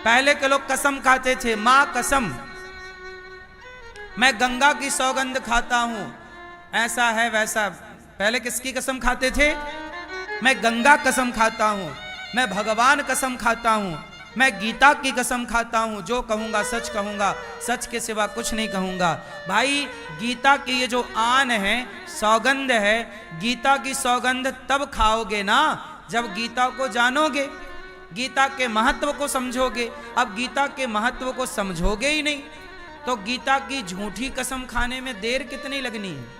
पहले के लोग कसम खाते थे, मां कसम, मैं गंगा की सौगंध खाता हूं, ऐसा है वैसा। पहले किसकी कसम खाते थे? मैं गंगा कसम खाता हूं, मैं भगवान कसम खाता हूं, मैं गीता की कसम खाता हूं, जो कहूंगा सच कहूंगा, सच के सिवा कुछ नहीं कहूंगा। भाई गीता की ये जो आन है, सौगंध है, गीता की सौगंध तब खाओगे ना जब गीता को जानोगे, गीता के महत्व को समझोगे। अब गीता के महत्व को समझोगे ही नहीं तो गीता की झूठी कसम खाने में देर कितनी लगनी है।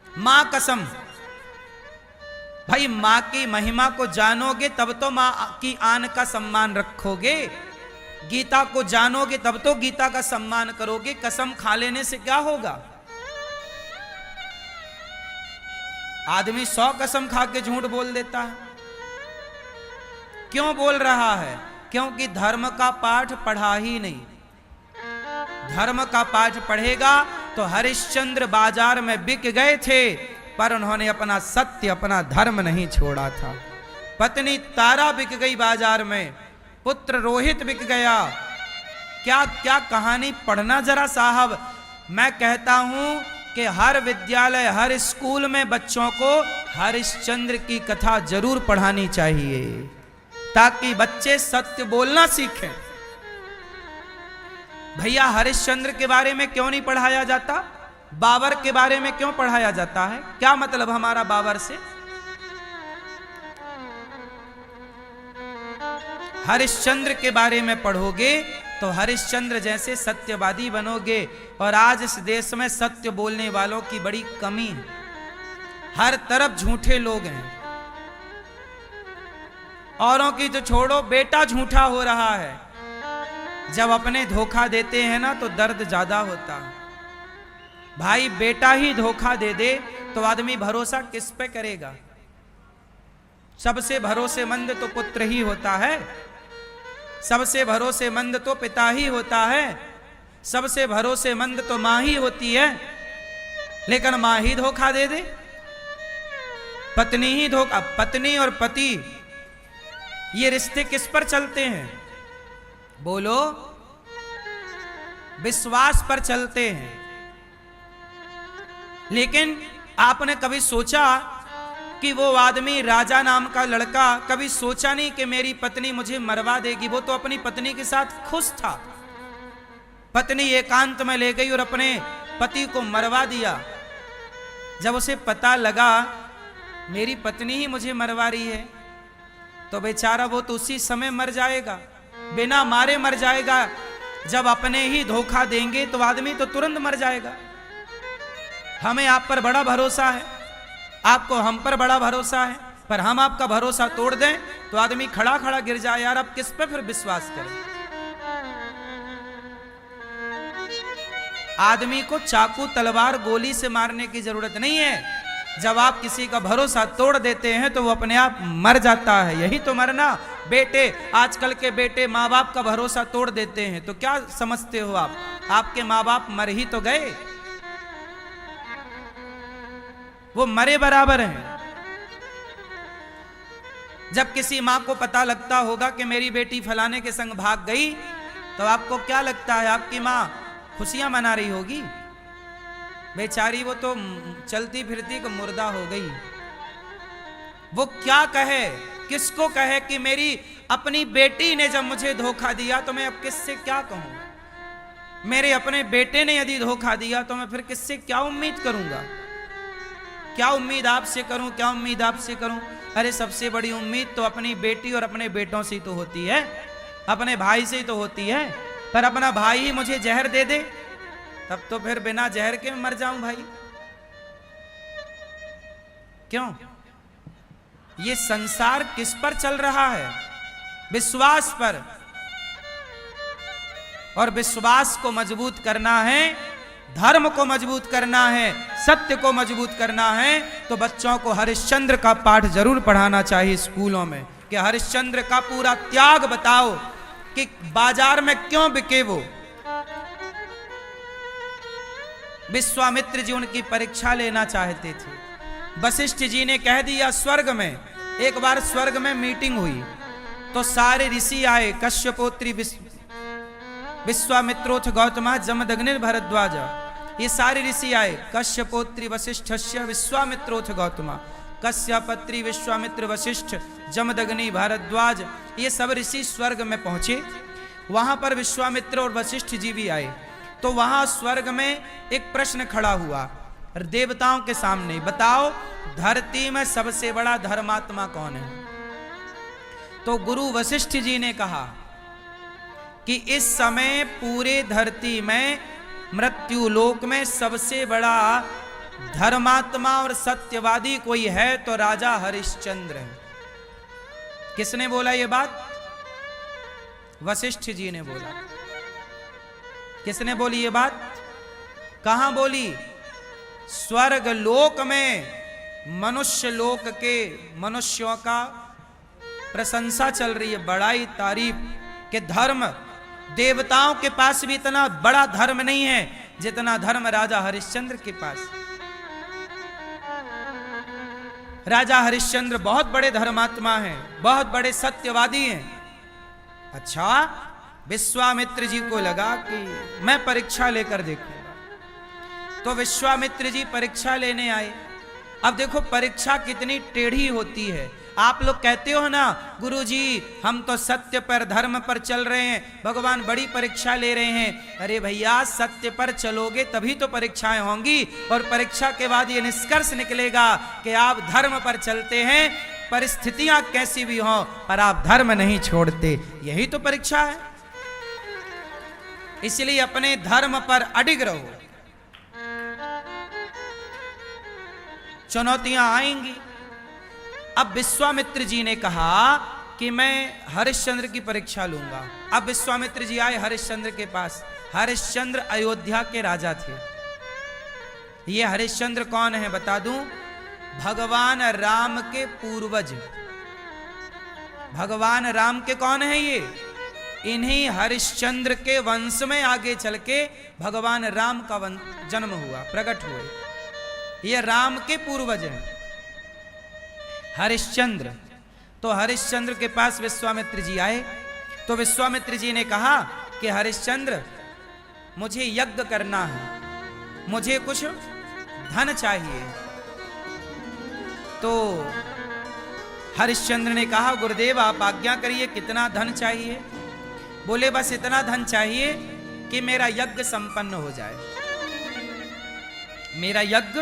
मां कसम, भाई मां की महिमा को जानोगे तब तो मां की आन का सम्मान रखोगे, गीता को जानोगे तब तो गीता का सम्मान करोगे। कसम खा लेने से क्या होगा? आदमी 100 कसम खा के झूठ बोल देता है। क्यों बोल रहा है? क्योंकि धर्म का पाठ पढ़ा ही नहीं। धर्म का पाठ पढ़ेगा तो हरिश्चंद्र बाजार में बिक गए थे, पर उन्होंने अपना सत्य, अपना धर्म नहीं छोड़ा था। पत्नी तारा बिक गई बाजार में, पुत्र रोहित बिक गया। क्या क्या कहानी पढ़ना जरा साहब। मैं कहता हूं कि हर विद्यालय, हर स्कूल में बच्चों को हरिश्चंद्र की कथा जरूर पढ़ानी चाहिए, ताकि बच्चे सत्य बोलना सीखें। भैया हरिश्चंद्र के बारे में क्यों नहीं पढ़ाया जाता? बाबर के बारे में क्यों पढ़ाया जाता है? क्या मतलब हमारा बाबर से? हरिश्चंद्र के बारे में पढ़ोगे तो हरिश्चंद्र जैसे सत्यवादी बनोगे। और आज इस देश में सत्य बोलने वालों की बड़ी कमी है, हर तरफ झूठे लोग हैं। औरों की तो छोड़ो, बेटा झूठा हो रहा है। जब अपने धोखा देते हैं ना तो दर्द ज्यादा होता है। भाई बेटा ही धोखा दे दे तो आदमी भरोसा किस पे करेगा? सबसे भरोसेमंद तो पुत्र ही होता है, सबसे भरोसेमंद तो पिता ही होता है, सबसे भरोसेमंद तो मां ही होती है। लेकिन मां ही धोखा दे दे, पत्नी ही धोखा। पत्नी और पति ये रिश्ते किस पर चलते हैं? बोलो, विश्वास पर चलते हैं। लेकिन आपने कभी सोचा कि वो आदमी, राजा नाम का लड़का, कभी सोचा नहीं कि मेरी पत्नी मुझे मरवा देगी? वो तो अपनी पत्नी के साथ खुश था। पत्नी एकांत में ले गई और अपने पति को मरवा दिया। जब उसे पता लगा मेरी पत्नी ही मुझे मरवा रही है, तो बेचारा वो तो उसी समय मर जाएगा, बिना मारे मर जाएगा। जब अपने ही धोखा देंगे तो आदमी तो तुरंत मर जाएगा। हमें आप पर बड़ा भरोसा है, आपको हम पर बड़ा भरोसा है, पर हम आपका भरोसा तोड़ दें तो आदमी खड़ा खड़ा गिर जाए। यार अब किस पे फिर विश्वास करें? आदमी को चाकू तलवार गोली से मारने की जरूरत नहीं है। जब आप किसी का भरोसा तोड़ देते हैं तो वो अपने आप मर जाता है। यही तो मरना। बेटे, आजकल के बेटे माँ बाप का भरोसा तोड़ देते हैं तो क्या समझते हो आप? आपके माँ बाप मर ही तो गए, वो मरे बराबर हैं। जब किसी मां को पता लगता होगा कि मेरी बेटी फलाने के संग भाग गई, तो आपको क्या लगता है? आपकी मां खुशियां मना रही होगी? बेचारी वो तो चलती फिरती को मुर्दा हो गई। वो क्या कहे, किसको कहे कि मेरी अपनी बेटी ने जब मुझे धोखा दिया तो मैं अब किससे क्या कहूं? मेरे अपने बेटे ने यदि धोखा दिया तो मैं फिर किससे क्या उम्मीद करूंगा? क्या उम्मीद आपसे करूं? क्या उम्मीद आपसे करूं? अरे सबसे बड़ी उम्मीद तो अपनी बेटी और अपने बेटों से ही तो होती है, अपने भाई से ही तो होती है। पर अपना भाई ही मुझे जहर दे दे तब तो फिर बिना जहर के मर जाऊं भाई। क्यों? ये संसार किस पर चल रहा है? विश्वास पर। और विश्वास को मजबूत करना है, धर्म को मजबूत करना है, सत्य को मजबूत करना है, तो बच्चों को हरिश्चंद्र का पाठ जरूर पढ़ाना चाहिए स्कूलों में। कि हरिश्चंद्र का पूरा त्याग बताओ कि बाजार में क्यों बिके वो। विश्वामित्र जी उनकी परीक्षा लेना चाहते थे। वशिष्ठ जी ने कह दिया स्वर्ग में। एक बार स्वर्ग में मीटिंग हुई तो सारे ऋषि आए, कश्यपोत्री विश्वामित्रोथ गौतम जमदग्नि भरद्वाज, ये सारे ऋषि आए। कश्यपोत्री वशिष्ठस्य विश्वामित्रोथ गौतम, कश्यपत्री विश्वामित्र वशिष्ठ जमदग्नि भारद्वाज, ये सब ऋषि स्वर्ग में पहुंचे। वहां पर विश्वामित्र और वशिष्ठ जी भी आए। तो वहां स्वर्ग में एक प्रश्न खड़ा हुआ देवताओं के सामने, बताओ धरती में सबसे बड़ा धर्मात्मा कौन है? तो गुरु वशिष्ठ जी ने कहा कि इस समय पूरे धरती में मृत्यु लोक में सबसे बड़ा धर्मात्मा और सत्यवादी कोई है तो राजा हरिश्चंद्र है। किसने बोला ये बात? वशिष्ठ जी ने बोला। किसने बोली ये बात? कहां बोली? स्वर्ग लोक में मनुष्य लोक के मनुष्यों का प्रशंसा चल रही है, बड़ाई तारीफ के धर्म देवताओं के पास भी इतना बड़ा धर्म नहीं है जितना धर्म राजा हरिश्चंद्र के पास। राजा हरिश्चंद्र बहुत बड़े धर्मात्मा हैं, बहुत बड़े सत्यवादी हैं। अच्छा, विश्वामित्र जी को लगा कि मैं परीक्षा लेकर देखूंगा, तो विश्वामित्र जी परीक्षा लेने आए। अब देखो परीक्षा कितनी टेढ़ी होती है। आप लोग कहते हो ना गुरुजी हम तो सत्य पर धर्म पर चल रहे हैं, भगवान बड़ी परीक्षा ले रहे हैं। अरे भैया सत्य पर चलोगे तभी तो परीक्षाएं होंगी, और परीक्षा के बाद ये निष्कर्ष निकलेगा कि आप धर्म पर चलते हैं, परिस्थितियां कैसी भी हों पर आप धर्म नहीं छोड़ते। यही तो परीक्षा है। इसलिए अपने धर्म पर अडिग रहो, चुनौतियां आएंगी। अब विश्वामित्र जी ने कहा कि मैं हरिश्चंद्र की परीक्षा लूंगा। अब विश्वामित्र जी आए हरिश्चंद्र के पास। हरिश्चंद्र अयोध्या के राजा थे। ये हरिश्चंद्र कौन है बता दूं? भगवान राम के पूर्वज। भगवान राम के कौन है ये? इन्हीं हरिश्चंद्र के वंश में आगे चल के भगवान राम का जन्म हुआ, प्रकट हुए। ये राम के पूर्वज हैं हरिश्चंद्र। तो हरिश्चंद्र के पास विश्वामित्र जी आए। तो विश्वामित्र जी ने कहा कि हरिश्चंद्र मुझे यज्ञ करना है, मुझे कुछ धन चाहिए। तो हरिश्चंद्र ने कहा गुरुदेव आप आज्ञा करिए, कितना धन चाहिए? बोले बस इतना धन चाहिए कि मेरा यज्ञ संपन्न हो जाए, मेरा यज्ञ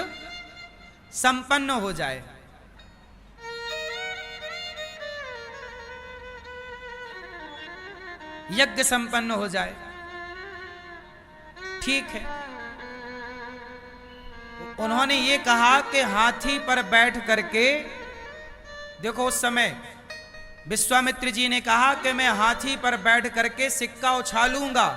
संपन्न हो जाए। यज्ञ संपन्न हो जाए, ठीक है। उन्होंने ये कहा कि हाथी पर बैठ करके, देखो उस समय विश्वामित्र जी ने कहा कि मैं हाथी पर बैठ करके सिक्का उछालूंगा,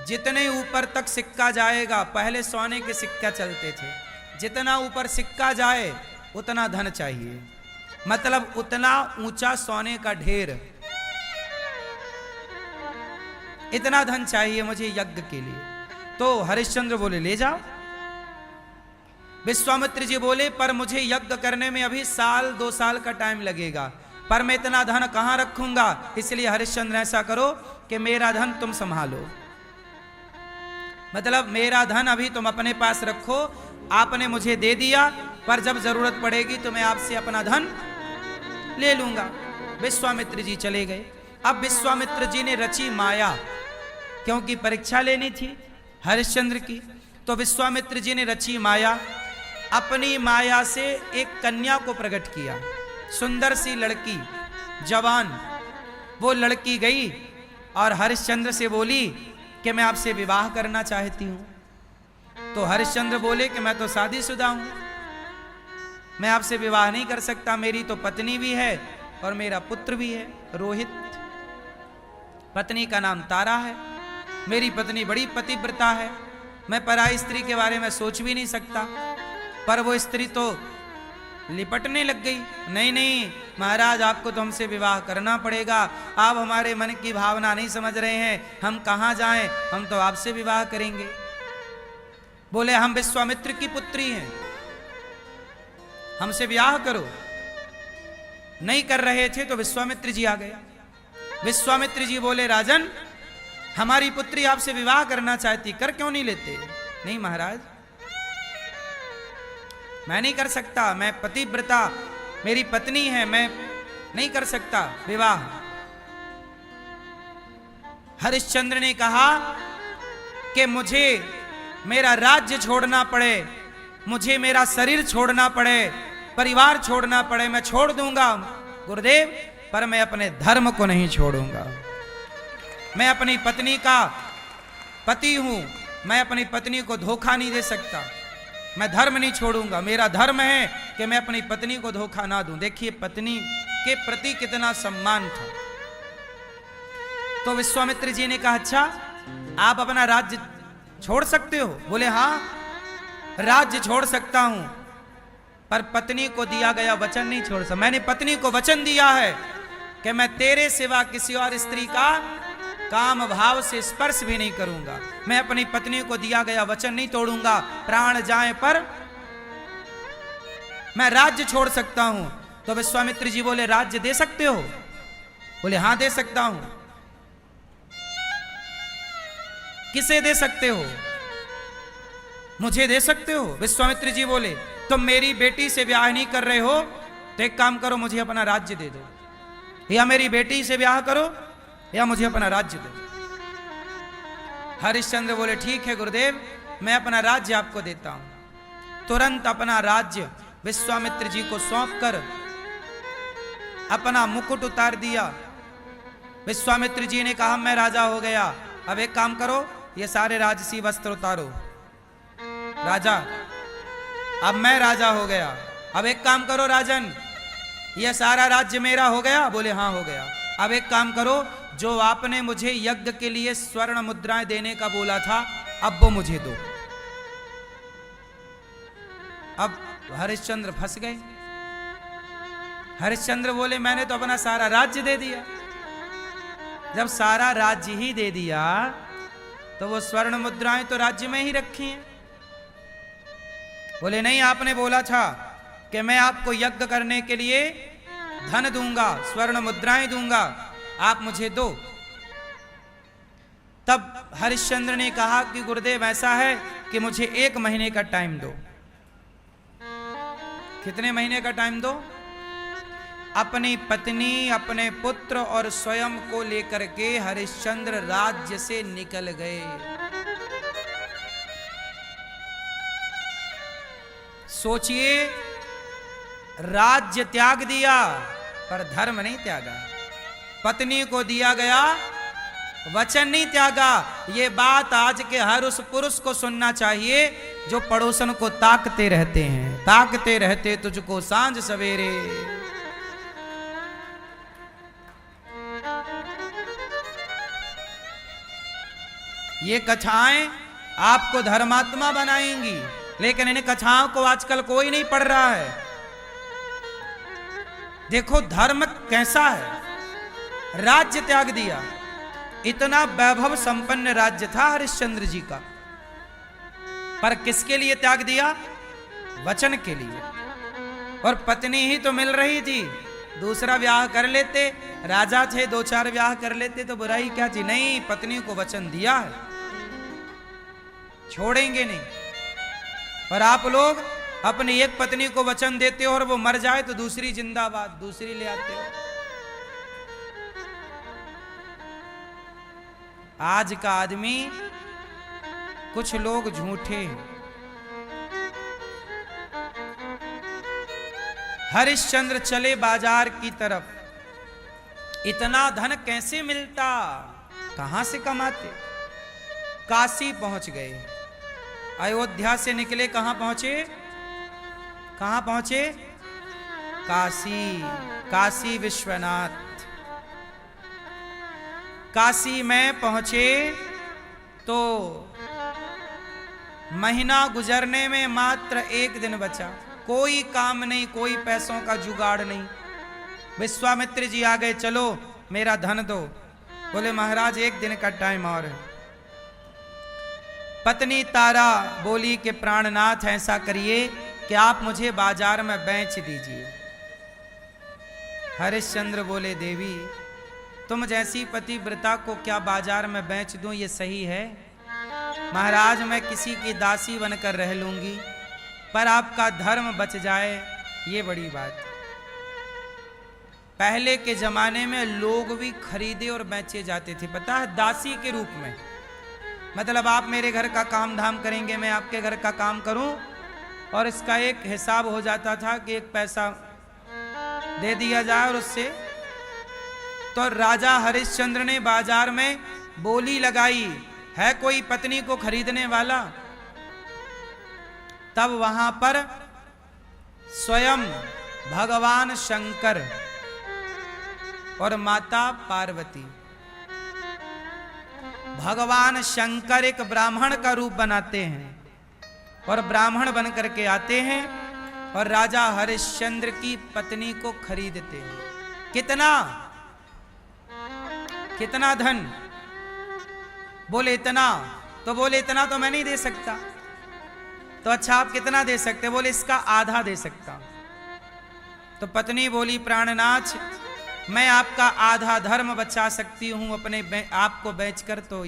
जितने ऊपर तक सिक्का जाएगा, पहले सोने के सिक्का चलते थे, जितना ऊपर सिक्का जाए उतना धन चाहिए, मतलब उतना ऊंचा सोने का ढेर, इतना धन चाहिए मुझे यज्ञ के लिए। तो हरिश्चंद्र बोले ले जाओ। विश्वामित्र जी बोले पर मुझे यज्ञ करने में अभी 1-2 साल का टाइम लगेगा, पर मैं इतना धन कहां रखूंगा, इसलिए हरिश्चंद्र ऐसा करो कि मेरा धन तुम संभालो, मतलब मेरा धन अभी तुम अपने पास रखो, आपने मुझे दे दिया पर जब जरूरत पड़ेगी तो मैं आपसे अपना धन ले लूंगा। विश्वामित्र जी चले गए। अब विश्वामित्र जी ने रची माया, क्योंकि परीक्षा लेनी थी हरिश्चंद्र की, तो विश्वामित्र जी ने रची माया, अपनी माया से एक कन्या को प्रकट किया, सुंदर सी लड़की, जवान। वो लड़की गई और हरिश्चंद्र से बोली कि मैं आपसे विवाह करना चाहती हूं। तो हरिश्चंद्र बोले कि मैं तो शादीशुदा हूं, मैं आपसे विवाह नहीं कर सकता, मेरी तो पत्नी भी है और मेरा पुत्र भी है रोहित, पत्नी का नाम तारा है, मेरी पत्नी बड़ी पतिव्रता है, मैं पराई स्त्री के बारे में सोच भी नहीं सकता। पर वो स्त्री तो लिपटने लग गई, नहीं नहीं महाराज आपको तो हमसे विवाह करना पड़ेगा, आप हमारे मन की भावना नहीं समझ रहे हैं, हम कहाँ जाएं, हम तो आपसे विवाह करेंगे। बोले हम विश्वामित्र की पुत्री हैं, हमसे विवाह करो। नहीं कर रहे थे तो विश्वामित्र जी आ गए। विश्वामित्र जी बोले, राजन हमारी पुत्री आपसे विवाह करना चाहती, कर क्यों नहीं लेते? नहीं महाराज, मैं नहीं कर सकता, मैं पतिव्रता, मेरी पत्नी है, मैं नहीं कर सकता विवाह। हरिश्चंद्र ने कहा कि मुझे मेरा राज्य छोड़ना पड़े, मुझे मेरा शरीर छोड़ना पड़े, परिवार छोड़ना पड़े, मैं छोड़ दूंगा गुरुदेव, पर मैं अपने धर्म को नहीं छोड़ूंगा। मैं अपनी पत्नी का पति हूं, मैं अपनी पत्नी को धोखा नहीं दे सकता, मैं धर्म नहीं छोड़ूंगा। मेरा धर्म है कि मैं अपनी पत्नी को धोखा ना दूं। देखिए पत्नी के प्रति कितना सम्मान था। तो विश्वामित्र जी ने कहा, अच्छा आप अपना राज्य छोड़ सकते हो? बोले हाँ, राज्य छोड़ सकता हूं, पर पत्नी को दिया गया वचन नहीं छोड़ सकता। मैंने पत्नी को वचन दिया है कि मैं तेरे सिवा किसी और स्त्री का काम भाव से स्पर्श भी नहीं करूंगा। मैं अपनी पत्नी को दिया गया वचन नहीं तोड़ूंगा, प्राण जाए पर मैं राज्य छोड़ सकता हूं। तो विश्वामित्र जी बोले, राज्य दे सकते हो? बोले हाँ दे सकता हूं। किसे दे सकते हो? मुझे दे सकते हो। विश्वामित्र जी बोले, तुम मेरी बेटी से ब्याह नहीं कर रहे हो तो एक काम करो, मुझे अपना राज्य दे दो, या मेरी बेटी से ब्याह करो या मुझे अपना राज्य दो। हरिश्चंद्र बोले, ठीक है गुरुदेव, मैं अपना राज्य आपको देता हूं। तुरंत अपना राज्य विश्वामित्र जी को सौंपकर अपना मुकुट उतार दिया। विश्वामित्र जी ने कहा, मैं राजा हो गया, अब एक काम करो, ये सारे राजसी वस्त्र उतारो। राजा, अब मैं राजा हो गया, अब एक काम करो राजन, ये सारा राज्य मेरा हो गया? बोले हाँ हो गया। अब एक काम करो, जो आपने मुझे यज्ञ के लिए स्वर्ण मुद्राएं देने का बोला था, अब वो मुझे दो। अब हरिश्चंद्र फंस गए। हरिश्चंद्र बोले, मैंने तो अपना सारा राज्य दे दिया। जब सारा राज्य ही दे दिया तो वो स्वर्ण मुद्राएं तो राज्य में ही रखी हैं। बोले नहीं, आपने बोला था कि मैं आपको यज्ञ करने के लिए धन दूंगा, स्वर्ण मुद्राएं दूंगा, आप मुझे दो। तब हरिश्चंद्र ने कहा कि गुरुदेव ऐसा है कि मुझे 1 महीने का टाइम दो। कितने महीने का टाइम दो? अपनी पत्नी, अपने पुत्र और स्वयं को लेकर के हरिश्चंद्र राज्य से निकल गए। सोचिए, राज्य त्याग दिया पर धर्म नहीं त्यागा, पत्नी को दिया गया वचन नहीं त्यागा। ये बात आज के हर उस पुरुष को सुनना चाहिए जो पड़ोसन को ताकते रहते हैं, ताकते रहते तुझको सांझ सवेरे। ये कथाएं आपको धर्मात्मा बनाएंगी, लेकिन इन कथाओं को आजकल कोई नहीं पढ़ रहा है। देखो धर्म कैसा है। राज्य त्याग दिया, इतना वैभव संपन्न राज्य था हरिश्चंद्र जी का, पर किसके लिए त्याग दिया? वचन के लिए। और पत्नी ही तो मिल रही थी, दूसरा ब्याह कर लेते, राजा थे, 2-4 ब्याह कर लेते तो बुराई क्या थी? नहीं, पत्नी को वचन दिया है, छोड़ेंगे नहीं। और आप लोग अपनी एक पत्नी को वचन देते हो और वो मर जाए तो दूसरी जिंदाबाद, दूसरी ले आते हो। आज का आदमी, कुछ लोग झूठे हैं। हरिश्चंद्र चले बाजार की तरफ। इतना धन कैसे मिलता, कहां से कमाते? काशी पहुंच गए। अयोध्या से निकले, कहां पहुंचे? कहां पहुंचे? काशी। काशी विश्वनाथ। काशी में पहुंचे तो महीना गुजरने में मात्र 1 दिन बचा। कोई काम नहीं, कोई पैसों का जुगाड़ नहीं। विश्वामित्र जी आ गए, चलो मेरा धन दो। बोले महाराज 1 दिन का टाइम और है। पत्नी तारा बोली कि प्राणनाथ ऐसा करिए कि आप मुझे बाजार में बेच दीजिए। हरिश्चंद्र बोले, देवी तुम जैसी पतिव्रता को क्या बाजार में बेच दूं, ये सही है? महाराज मैं किसी की दासी बनकर रह लूंगी, पर आपका धर्म बच जाए ये बड़ी बात। पहले के जमाने में लोग भी खरीदे और बेचे जाते थे, पता है, दासी के रूप में। मतलब आप मेरे घर का काम धाम करेंगे, मैं आपके घर का काम करूं, और इसका एक हिसाब हो जाता था कि एक पैसा दे दिया जाए, और उससे तो राजा हरिश्चंद्र ने बाजार में बोली लगाई, है कोई पत्नी को खरीदने वाला? तब वहां पर स्वयं भगवान शंकर और माता पार्वती, भगवान शंकर एक ब्राह्मण का रूप बनाते हैं और ब्राह्मण बन करके आते हैं और राजा हरिश्चंद्र की पत्नी को खरीदते हैं। कितना कितना धन? बोले इतना। तो बोले इतना तो मैं नहीं दे सकता। तो अच्छा आप कितना दे सकते? बोले इसका आधा दे सकता। तो पत्नी बोली, प्राणनाथ मैं आपका आधा धर्म बचा सकती हूं, अपने आपको बेचकर, तो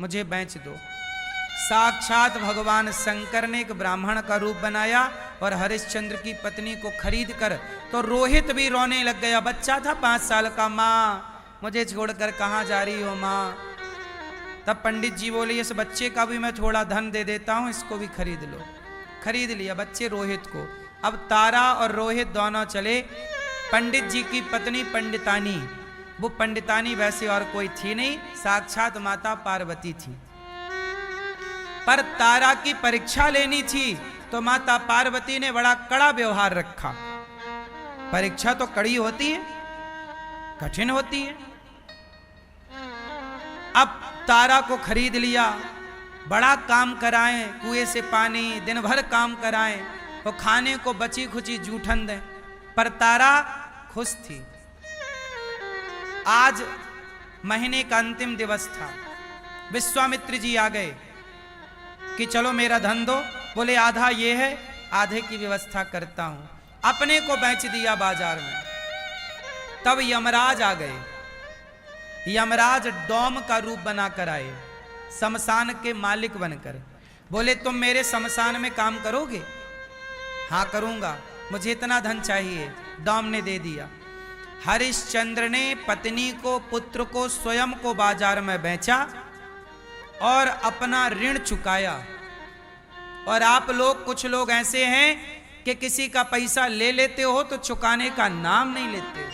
मुझे बेच दो। साक्षात भगवान शंकर ने एक ब्राह्मण का रूप बनाया और हरिश्चंद्र की पत्नी को खरीद कर, तो रोहित भी रोने लग गया। बच्चा था 5 साल का। माँ मुझे छोड़कर कहाँ जा रही हो माँ? तब पंडित जी बोले, इस बच्चे का भी मैं थोड़ा धन दे देता हूँ, इसको भी खरीद लो। खरीद लिया बच्चे रोहित को। अब तारा और रोहित दोनों चले। पंडित जी की पत्नी पंडितानी, वो पंडितानी वैसे और कोई थी नहीं, साक्षात माता पार्वती थी। पर तारा की परीक्षा लेनी थी तो माता पार्वती ने बड़ा कड़ा व्यवहार रखा। परीक्षा तो कड़ी होती है, कठिन होती है। अब तारा को खरीद लिया, बड़ा काम कराएं, कुएं से पानी, दिन भर काम कराएं, तो खाने को बची खुची जूठन दें, पर तारा खुश थी। आज महीने का अंतिम दिवस था। विश्वामित्र जी आ गए कि चलो मेरा धन दो। बोले आधा ये है, आधे की व्यवस्था करता हूं। अपने को बेच दिया बाजार में। तब यमराज आ गए। यमराज डोम का रूप बनाकर आए, शमशान के मालिक बनकर। बोले तुम मेरे शमशान में काम करोगे? हाँ करूंगा, मुझे इतना धन चाहिए। डोम ने दे दिया। हरिश्चंद्र ने पत्नी को, पुत्र को, स्वयं को बाजार में बेचा और अपना ऋण चुकाया। और आप लोग, कुछ लोग ऐसे हैं कि किसी का पैसा ले लेते हो तो चुकाने का नाम नहीं लेते हो।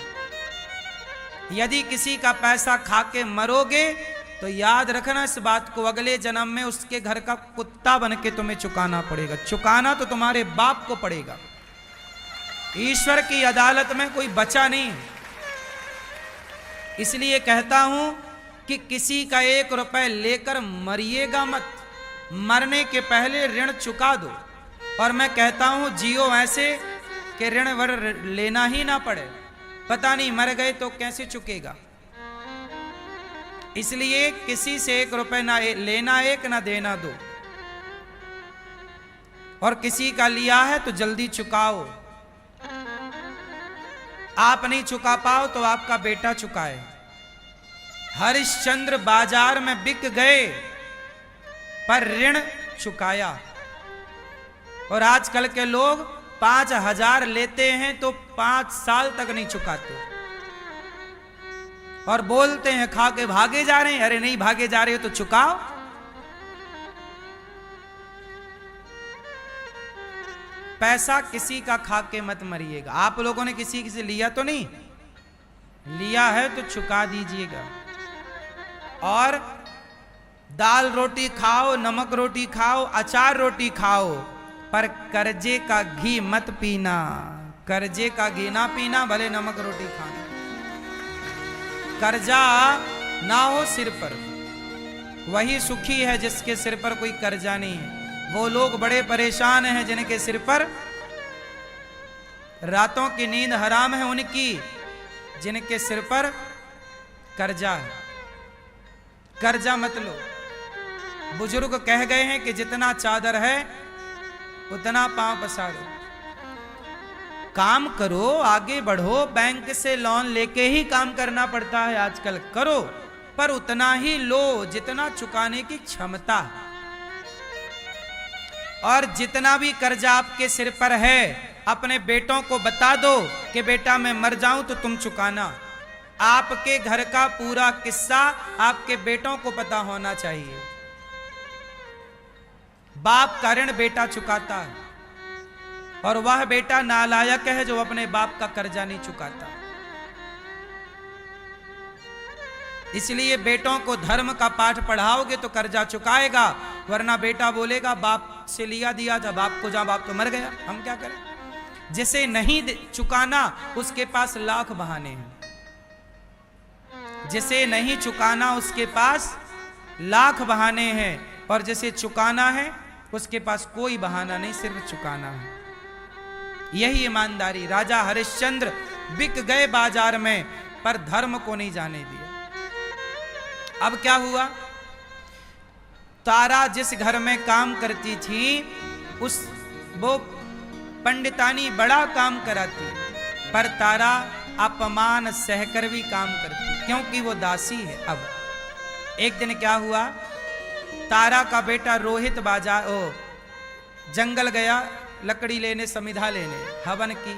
यदि किसी का पैसा खा के मरोगे तो याद रखना इस बात को, अगले जन्म में उसके घर का कुत्ता बन के तुम्हें चुकाना पड़ेगा। चुकाना तो तुम्हारे बाप को पड़ेगा। ईश्वर की अदालत में कोई बचा नहीं। इसलिए कहता हूं कि किसी का 1 रुपए लेकर मरिएगा मत। मरने के पहले ऋण चुका दो। और मैं कहता हूं जियो ऐसे कि ऋण वर लेना ही ना पड़े। पता नहीं मर गए तो कैसे चुकेगा। इसलिए किसी से 1 रुपए ना लेना, 1 ना देना 2। और किसी का लिया है तो जल्दी चुकाओ। आप नहीं चुका पाओ तो आपका बेटा चुकाए। हरिश्चंद्र बाजार में बिक गए पर ऋण चुकाया। और आजकल के लोग 5,000 लेते हैं तो 5 साल तक नहीं चुकाते और बोलते हैं खा के भागे जा रहे हैं। अरे नहीं भागे जा रहे हो तो चुकाओ। पैसा किसी का खा के मत मरिएगा। आप लोगों ने किसी से लिया तो नहीं? लिया है तो चुका दीजिएगा। और दाल रोटी खाओ, नमक रोटी खाओ, अचार रोटी खाओ, पर कर्जे का घी मत पीना। कर्जे का घी ना पीना, भले नमक रोटी खाना। कर्जा ना हो सिर पर, वही सुखी है जिसके सिर पर कोई कर्जा नहीं है। वो लोग बड़े परेशान हैं जिनके सिर पर रातों की नींद हराम है, उनकी जिनके सिर पर कर्जा है। कर्जा मत लो। बुजुर्ग कह गए हैं कि जितना चादर है उतना पांव पसारो। काम करो, आगे बढ़ो। बैंक से लोन लेके ही काम करना पड़ता है आजकल, करो पर उतना ही लो जितना चुकाने की क्षमता। और जितना भी कर्जा आपके सिर पर है, अपने बेटों को बता दो कि बेटा मैं मर जाऊं तो तुम चुकाना। आपके घर का पूरा किस्सा आपके बेटों को पता होना चाहिए। बाप का ऋण बेटा चुकाता है, और वह बेटा नालायक है जो अपने बाप का कर्जा नहीं चुकाता। इसलिए बेटों को धर्म का पाठ पढ़ाओगे तो कर्जा चुकाएगा, वरना बेटा बोलेगा बाप से लिया दिया था, बाप को जहां बाप तो मर गया, हम क्या करें। जिसे नहीं चुकाना उसके पास लाख बहाने हैं, जिसे नहीं चुकाना उसके पास लाख बहाने हैं, और जिसे चुकाना है उसके पास कोई बहाना नहीं, सिर्फ चुकाना है। यही ईमानदारी। राजा हरिश्चंद्र बिक गए बाजार में, पर धर्म को नहीं जाने दिया। अब क्या हुआ, तारा जिस घर में काम करती थी वो पंडितानी बड़ा काम कराती, पर तारा अपमान सहकर भी काम करती, क्योंकि वो दासी है। अब एक दिन क्या हुआ, तारा का बेटा रोहित जंगल गया लकड़ी लेने, समिधा लेने, हवन की।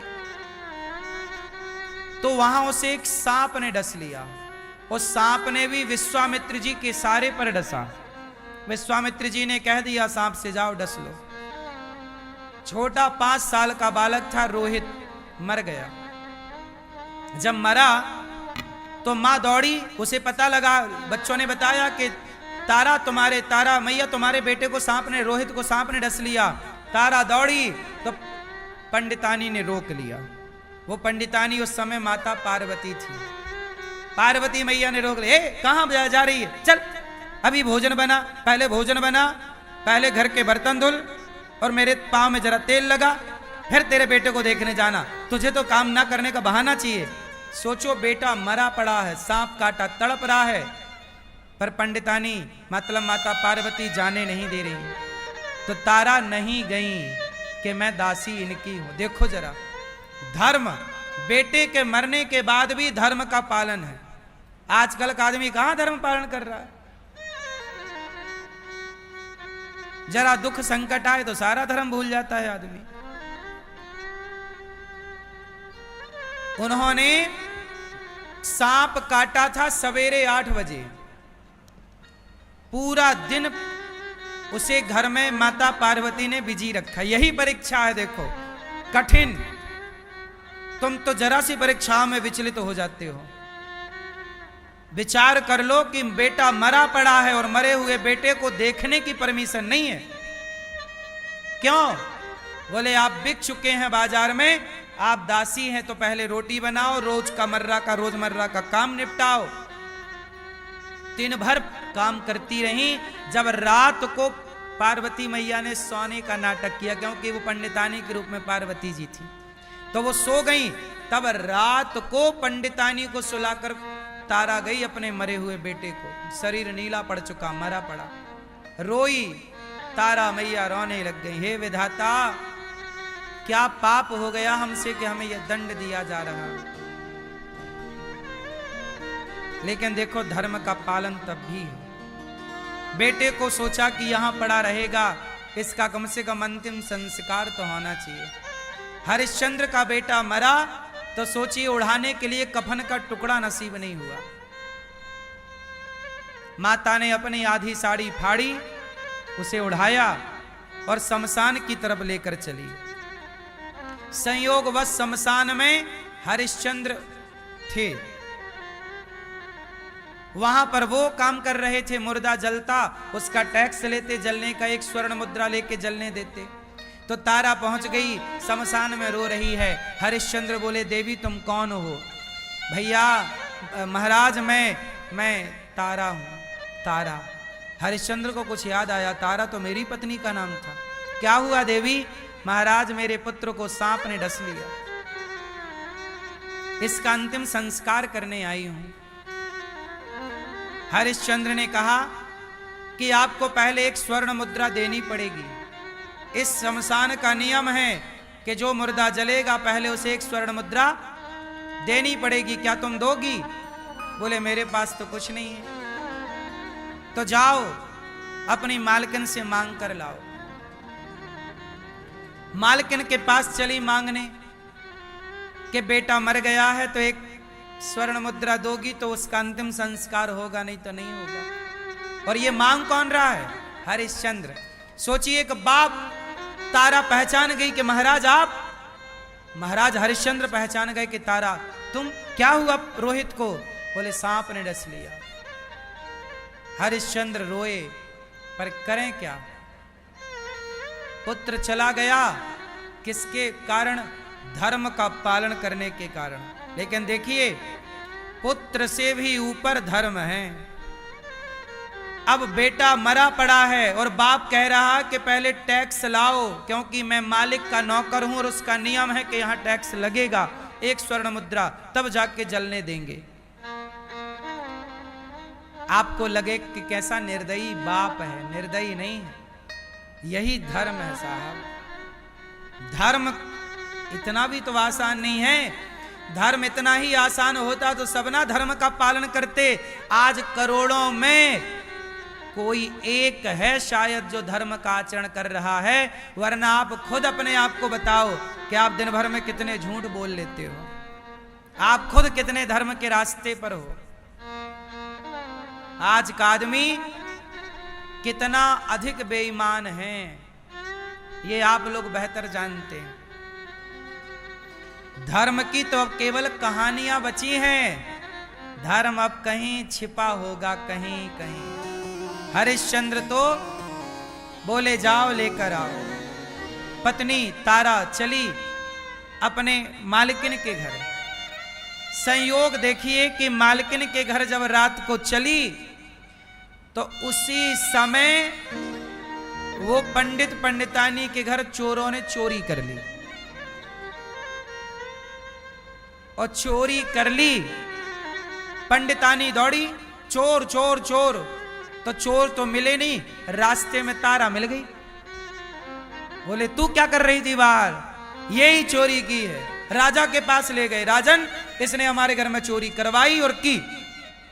तो वहां उसे एक सांप ने डस लिया। उस सांप ने भी विश्वामित्र जी के सारे पर डसा। विश्वामित्र जी ने कह दिया सांप से जाओ डस लो। छोटा 5 साल का बालक था रोहित, मर गया। जब मरा तो मां दौड़ी, उसे पता लगा, बच्चों ने बताया कि तारा मैया तुम्हारे बेटे को सांप ने, रोहित को सांप ने डस लिया। तारा दौड़ी तो पंडितानी ने रोक लिया। वो पंडितानी उस समय माता पार्वती थी। पार्वती मैया ने रोक लिया, कहां जा रही है, चल अभी भोजन बना, पहले भोजन बना, पहले घर के बर्तन धुल, और मेरे पांव में जरा तेल लगा, फिर तेरे बेटे को देखने जाना। तुझे तो काम ना करने का बहाना चाहिए। सोचो बेटा मरा पड़ा है, सांप काटा, तड़प रहा है, पर पंडितानी मतलब माता पार्वती जाने नहीं दे रही। तो तारा नहीं गई कि मैं दासी इनकी हूं। देखो जरा, धर्म, बेटे के मरने के बाद भी धर्म का पालन है। आजकल का आदमी कहां धर्म पालन कर रहा है। जरा दुख संकट आए तो सारा धर्म भूल जाता है आदमी। उन्होंने सांप काटा था सवेरे 8 बजे। पूरा दिन उसे घर में माता पार्वती ने बिजी रखा। यही परीक्षा है, देखो कठिन। तुम तो जरा सी परीक्षाओं में विचलित हो जाते हो। विचार कर लो कि बेटा मरा पड़ा है और मरे हुए बेटे को देखने की परमिशन नहीं है। क्यों? बोले आप बिक चुके हैं बाजार में, आप दासी हैं, तो पहले रोटी बनाओ, रोजमर्रा का काम निपटाओ। दिन भर काम करती रही। जब रात को पार्वती मैया ने सोने का नाटक किया, क्योंकि वो पंडितानी के रूप में पार्वती जी थी, तो वो सो गई। तब रात को पंडितानी को सुलाकर तारा गई अपने मरे हुए बेटे को, शरीर नीला पड़ चुका, मरा पड़ा, रोई। तारा मैया रोने लग गई, हे विधाता क्या पाप हो गया हमसे कि हमें यह दंड दिया जा रहा है। लेकिन देखो धर्म का पालन तब भी है। बेटे को सोचा कि यहां पड़ा रहेगा, इसका कम से कम अंतिम संस्कार तो होना चाहिए। हरिश्चंद्र का बेटा मरा तो सोचिए उड़ाने के लिए कफन का टुकड़ा नसीब नहीं हुआ। माता ने अपनी आधी साड़ी फाड़ी, उसे उड़ाया और शमशान की तरफ लेकर चली। संयोगवश शमशान में हरिश्चंद्र थे। वहां पर वो काम कर रहे थे, मुर्दा जलता उसका टैक्स लेते, जलने का 1 स्वर्ण मुद्रा लेके जलने देते। तो तारा पहुंच गई, शमशान में रो रही है। हरिश्चंद्र बोले देवी तुम कौन हो? भैया महाराज मैं तारा हूं। तारा, हरिश्चंद्र को कुछ याद आया, तारा तो मेरी पत्नी का नाम था। क्या हुआ देवी? महाराज मेरे पुत्र को सांप ने डस लिया, इसका अंतिम संस्कार करने आई हूं। हरिश्चंद्र ने कहा कि आपको पहले 1 स्वर्ण मुद्रा देनी पड़ेगी। इस शमशान का नियम है कि जो मुर्दा जलेगा पहले उसे एक स्वर्ण मुद्रा देनी पड़ेगी, क्या तुम दोगी? बोले मेरे पास तो कुछ नहीं है। तो जाओ अपनी मालकिन से मांग कर लाओ। मालकिन के पास चली मांगने कि बेटा मर गया है तो एक स्वर्ण मुद्रा दोगी तो उसका अंतिम संस्कार होगा, नहीं तो नहीं होगा। और ये मांग कौन रहा है? हरिश्चंद्र। सोचिए कि बाप तारा पहचान गई कि महाराज आप, महाराज हरिश्चंद्र पहचान गए कि तारा तुम, क्या हुआ रोहित को? बोले सांप ने डस लिया। हरिश्चंद्र रोए पर करें क्या? पुत्र चला गया, किसके कारण? धर्म का पालन करने के कारण। लेकिन देखिए पुत्र से भी ऊपर धर्म है। अब बेटा मरा पड़ा है और बाप कह रहा कि पहले टैक्स लाओ, क्योंकि मैं मालिक का नौकर हूं और उसका नियम है कि यहां टैक्स लगेगा, एक स्वर्ण मुद्रा, तब जाके जलने देंगे। आपको लगे कि कैसा निर्दयी बाप है, निर्दयी नहीं है, यही धर्म है साहब। धर्म इतना भी तो आसान नहीं है। धर्म इतना ही आसान होता तो सब ना धर्म का पालन करते। आज करोड़ों में कोई एक है शायद जो धर्म का आचरण कर रहा है, वरना आप खुद अपने आप को बताओ कि आप दिन भर में कितने झूठ बोल लेते हो, आप खुद कितने धर्म के रास्ते पर हो। आज का आदमी कितना अधिक बेईमान है, ये आप लोग बेहतर जानते हैं। धर्म की तो अब केवल कहानियां बची हैं, धर्म अब कहीं छिपा होगा, कहीं कहीं। हरिश्चंद्र तो बोले जाओ लेकर आओ। पत्नी तारा चली अपने मालकिन के घर। संयोग देखिए कि मालकिन के घर जब रात को चली तो उसी समय वो पंडित पंडितानी के घर चोरों ने चोरी कर ली। और चोरी कर ली, पंडितानी दौड़ी, चोर चोर चोर, तो चोर तो मिले नहीं, रास्ते में तारा मिल गई। बोले तू क्या कर रही थी बाहर? यही चोरी की है। राजा के पास ले गए, राजन इसने हमारे घर में चोरी करवाई और की,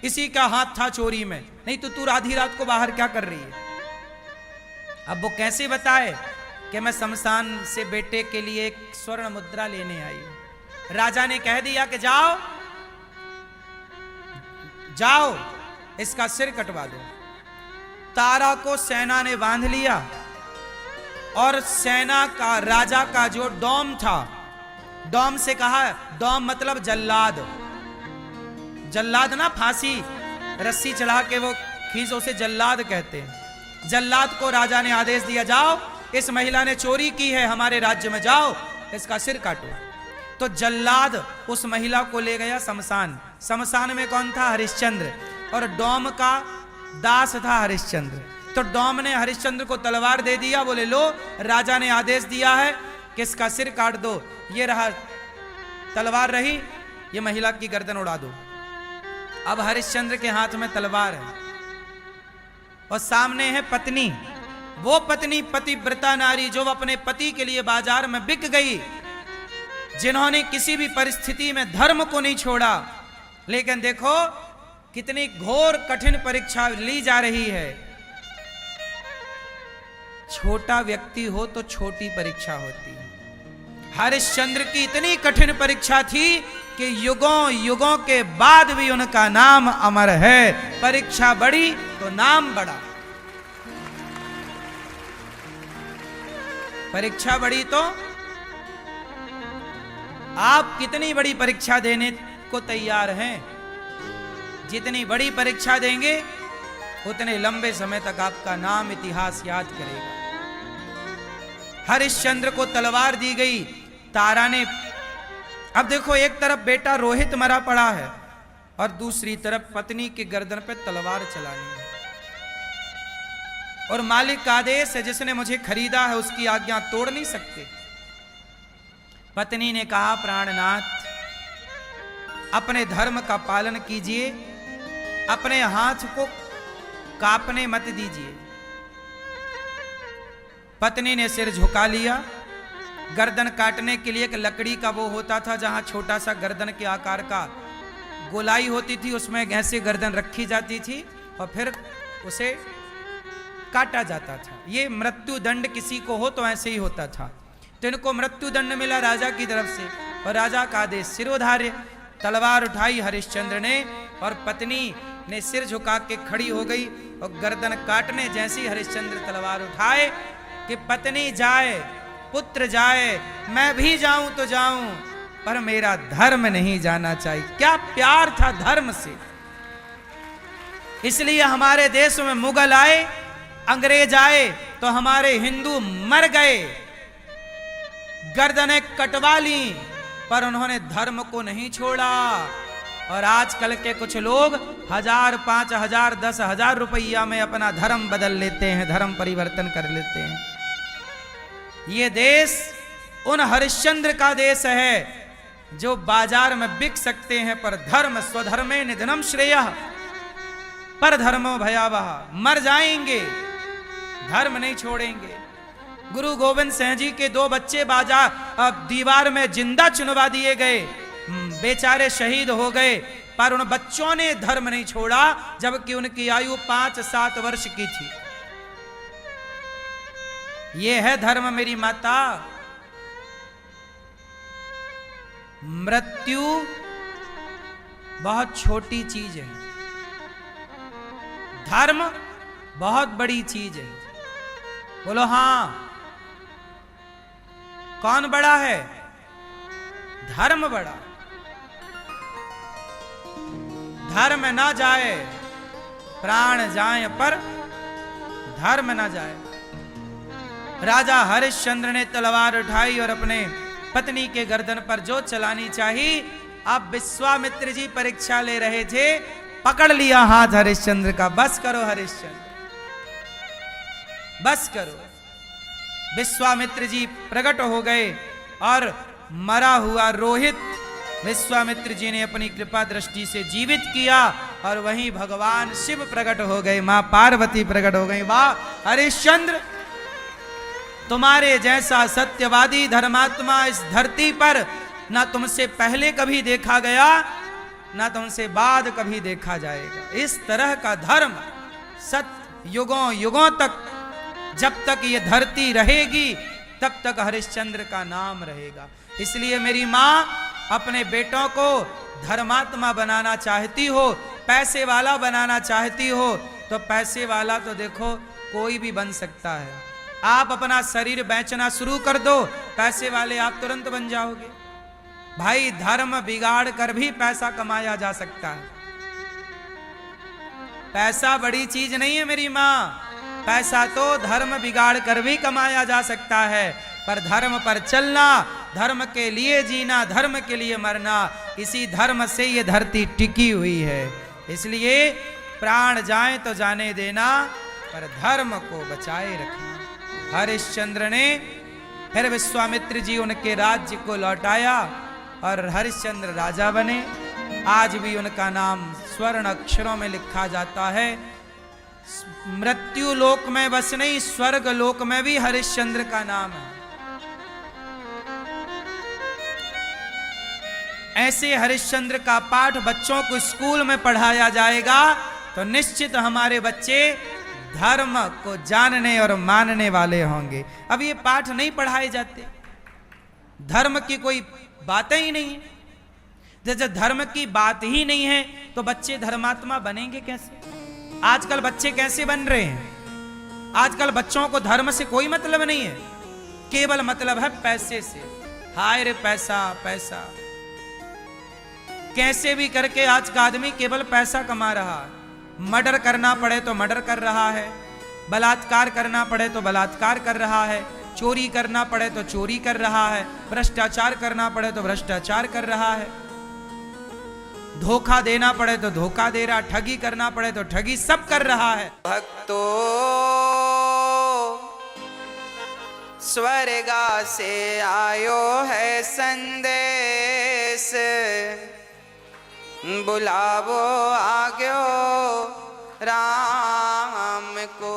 इसी का हाथ था चोरी में, नहीं तो तू आधी रात को बाहर क्या कर रही है? अब वो कैसे बताए कि मैं शमशान से बेटे के लिए एक स्वर्ण मुद्रा लेने आई हूं। राजा ने कह दिया कि जाओ जाओ इसका सिर कटवा दो। तारा को सेना ने बांध लिया और सेना का राजा का जो डोम था, डोम से कहा, डोम मतलब जल्लाद, जल्लाद ना फांसी रस्सी चढ़ा के वो खींचो, उसे जल्लाद कहते हैं। जल्लाद को राजा ने आदेश दिया जाओ इस महिला ने चोरी की है, हमारे राज्य में जाओ इसका सिर काटो। तो जल्लाद उस महिला को ले गया शमशान। शमशान में कौन था? हरिश्चंद्र, और डोम का दास था हरिश्चंद्र। तो डोम ने हरिश्चंद्र को तलवार दे दिया, बोले लो राजा ने आदेश दिया है कि इसका सिर काट दो। ये रहा तलवार, रही ये महिला की गर्दन उड़ा दो। अब हरिश्चंद्र के हाथ में तलवार है और सामने है पत्नी, वो पत्नी पतिव्रता नारी जो अपने पति के लिए बाजार में बिक गई, जिन्होंने किसी भी परिस्थिति में धर्म को नहीं छोड़ा। लेकिन देखो कितनी घोर कठिन परीक्षा ली जा रही है। छोटा व्यक्ति हो तो छोटी परीक्षा होती है। हरिश्चंद्र की इतनी कठिन परीक्षा थी कि युगों युगों के बाद भी उनका नाम अमर है। परीक्षा बढ़ी तो नाम बढ़ा, परीक्षा बढ़ी तो आप कितनी बड़ी परीक्षा देने को तैयार हैं? जितनी बड़ी परीक्षा देंगे उतने लंबे समय तक आपका नाम इतिहास याद करेगा। हरिश्चंद्र को तलवार दी गई, तारा ने, अब देखो एक तरफ बेटा रोहित मरा पड़ा है और दूसरी तरफ पत्नी की गर्दन पे तलवार चलानी है। और मालिक का आदेश है, जिसने मुझे खरीदा है उसकी आज्ञा तोड़ नहीं सकते। पत्नी ने कहा प्राणनाथ अपने धर्म का पालन कीजिए, अपने हाथ को कांपने मत दीजिए। पत्नी ने सिर झुका लिया गर्दन काटने के लिए एक लकड़ी का वो होता था, जहां छोटा सा गर्दन के आकार का गोलाई होती थी, उसमें ऐसे गर्दन रखी जाती थी और फिर उसे काटा जाता था। ये मृत्यु दंड किसी को हो तो ऐसे ही होता था। तो इनको मृत्यु दंड मिला राजा की तरफ से, और राजा का आदेश सिरोधार्य। तलवार उठाई हरिश्चंद्र ने, और पत्नी ने सिर झुका के खड़ी हो गई, और गर्दन काटने जैसी हरिश्चंद्र तलवार उठाए कि पत्नी जाए पुत्र जाए, मैं भी जाऊं तो जाऊं, पर मेरा धर्म नहीं जाना चाहिए। क्या प्यार था धर्म से। इसलिए हमारे देश में मुगल आए, अंग्रेज आए, तो हमारे हिंदू मर गए, गर्दनें कटवा ली, पर उन्होंने धर्म को नहीं छोड़ा। और आजकल के कुछ लोग 1000, 5000, 10,000 रुपया में अपना धर्म बदल लेते हैं, धर्म परिवर्तन कर लेते हैं। ये देश उन हरिश्चंद्र का देश है जो बाजार में बिक सकते हैं, पर धर्म स्वधर्मे निधनम श्रेयः, पर धर्मो भयावह, मर जाएंगे, धर्म नहीं छोड़ेंगे। गुरु गोविंद सिंह जी के 2 बच्चे बाजार दीवार में जिंदा चुनवा दिए गए, बेचारे शहीद हो गए, पर उन बच्चों ने धर्म नहीं छोड़ा, जबकि उनकी आयु 5-7 वर्ष की थी। ये है धर्म मेरी माता। मृत्यु बहुत छोटी चीज है, धर्म बहुत बड़ी चीज है। बोलो हां, कौन बड़ा है? धर्म बड़ा। धर्म ना जाए, प्राण जाए, पर धर्म ना जाए। राजा हरिश्चंद्र ने तलवार उठाई और अपने पत्नी के गर्दन पर जो चलानी चाहिए, अब विश्वामित्र जी परीक्षा ले रहे थे, पकड़ लिया हाथ हरिश्चंद्र का। बस करो हरिश्चंद्र, बस करो। विश्वामित्र जी प्रकट हो गए, और मरा हुआ रोहित विश्वामित्र जी ने अपनी कृपा दृष्टि से जीवित किया, और वहीं भगवान शिव प्रकट हो गए, मां पार्वती प्रकट हो गई। वाह हरिश्चंद्र, तुम्हारे जैसा सत्यवादी धर्मात्मा इस धरती पर ना तुमसे पहले कभी देखा गया, ना तुमसे बाद कभी देखा जाएगा। इस तरह का धर्म सत्य युगों युगों तक, जब तक ये धरती रहेगी तब तक हरिश्चंद्र का नाम रहेगा। इसलिए मेरी माँ अपने बेटों को धर्मात्मा बनाना चाहती हो, पैसे वाला बनाना चाहती हो, तो पैसे वाला तो देखो कोई भी बन सकता है। आप अपना शरीर बेचना शुरू कर दो, पैसे वाले आप तुरंत बन जाओगे। भाई धर्म बिगाड़ कर भी पैसा कमाया जा सकता है। पैसा बड़ी चीज नहीं है मेरी माँ, पैसा तो धर्म बिगाड़ कर भी कमाया जा सकता है, पर धर्म पर चलना, धर्म के लिए जीना, धर्म के लिए मरना, इसी धर्म से ये धरती टिकी हुई है। इसलिए प्राण जाए तो जाने देना, पर धर्म को बचाए रखना। हरिश्चंद्र ने फिर विश्वामित्र जी उनके राज्य को लौटाया, और हरिश्चंद्र राजा बने। आज भी उनका नाम स्वर्ण अक्षरों में लिखा जाता है। मृत्यु लोक में बस नहीं, स्वर्ग लोक में भी हरिश्चंद्र का नाम है। ऐसे हरिश्चंद्र का पाठ बच्चों को स्कूल में पढ़ाया जाएगा तो निश्चित हमारे बच्चे धर्म को जानने और मानने वाले होंगे। अब ये पाठ नहीं पढ़ाए जाते, धर्म की कोई बातें ही नहीं है। जैसे धर्म की बात ही नहीं है तो बच्चे धर्मात्मा बनेंगे कैसे? आजकल बच्चे कैसे बन रहे हैं? आजकल बच्चों को धर्म से कोई मतलब नहीं है, केवल मतलब है पैसे से। हाय रे पैसा पैसा, कैसे भी करके आज का आदमी केवल पैसा कमा रहा है। मर्डर करना पड़े तो मर्डर कर रहा है, बलात्कार करना पड़े तो बलात्कार कर रहा है, चोरी करना पड़े तो चोरी कर रहा है, भ्रष्टाचार करना पड़े तो भ्रष्टाचार कर रहा है, धोखा देना पड़े तो धोखा दे रहा, ठगी करना पड़े तो ठगी, सब कर रहा है। भक्तो स्वर्गा से आयो है संदेश, बुलावो आग्यो राम को।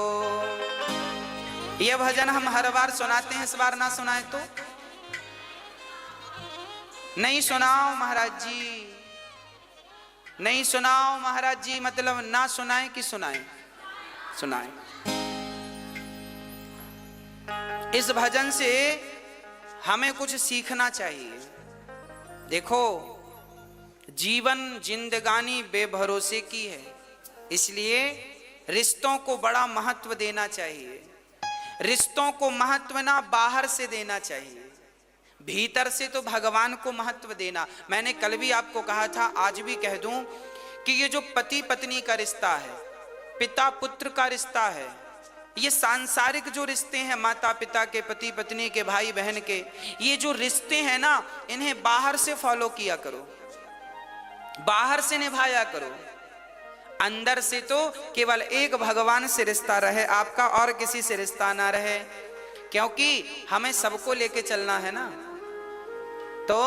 यह भजन हम हर बार सुनाते हैं, इस बार ना सुनाए तो नहीं सुनाओ महाराज जी, नहीं सुनाओ महाराज जी, मतलब ना सुनाए कि सुनाए? सुनाए। इस भजन से हमें कुछ सीखना चाहिए। देखो, जीवन जिंदगानी बेभरोसे की है, इसलिए रिश्तों को बड़ा महत्व देना चाहिए। रिश्तों को महत्व ना बाहर से देना चाहिए, भीतर से तो भगवान को महत्व देना। मैंने कल भी आपको कहा था, आज भी कह दूं कि ये जो पति पत्नी का रिश्ता है, पिता पुत्र का रिश्ता है, ये सांसारिक जो रिश्ते हैं, माता पिता के, पति पत्नी के, भाई बहन के, ये जो रिश्ते हैं ना, इन्हें बाहर से फॉलो किया करो, बाहर से निभाया करो। अंदर से तो केवल एक भगवान से रिश्ता रहे आपका, और किसी से रिश्ता ना रहे, क्योंकि हमें सबको लेके चलना है ना। तो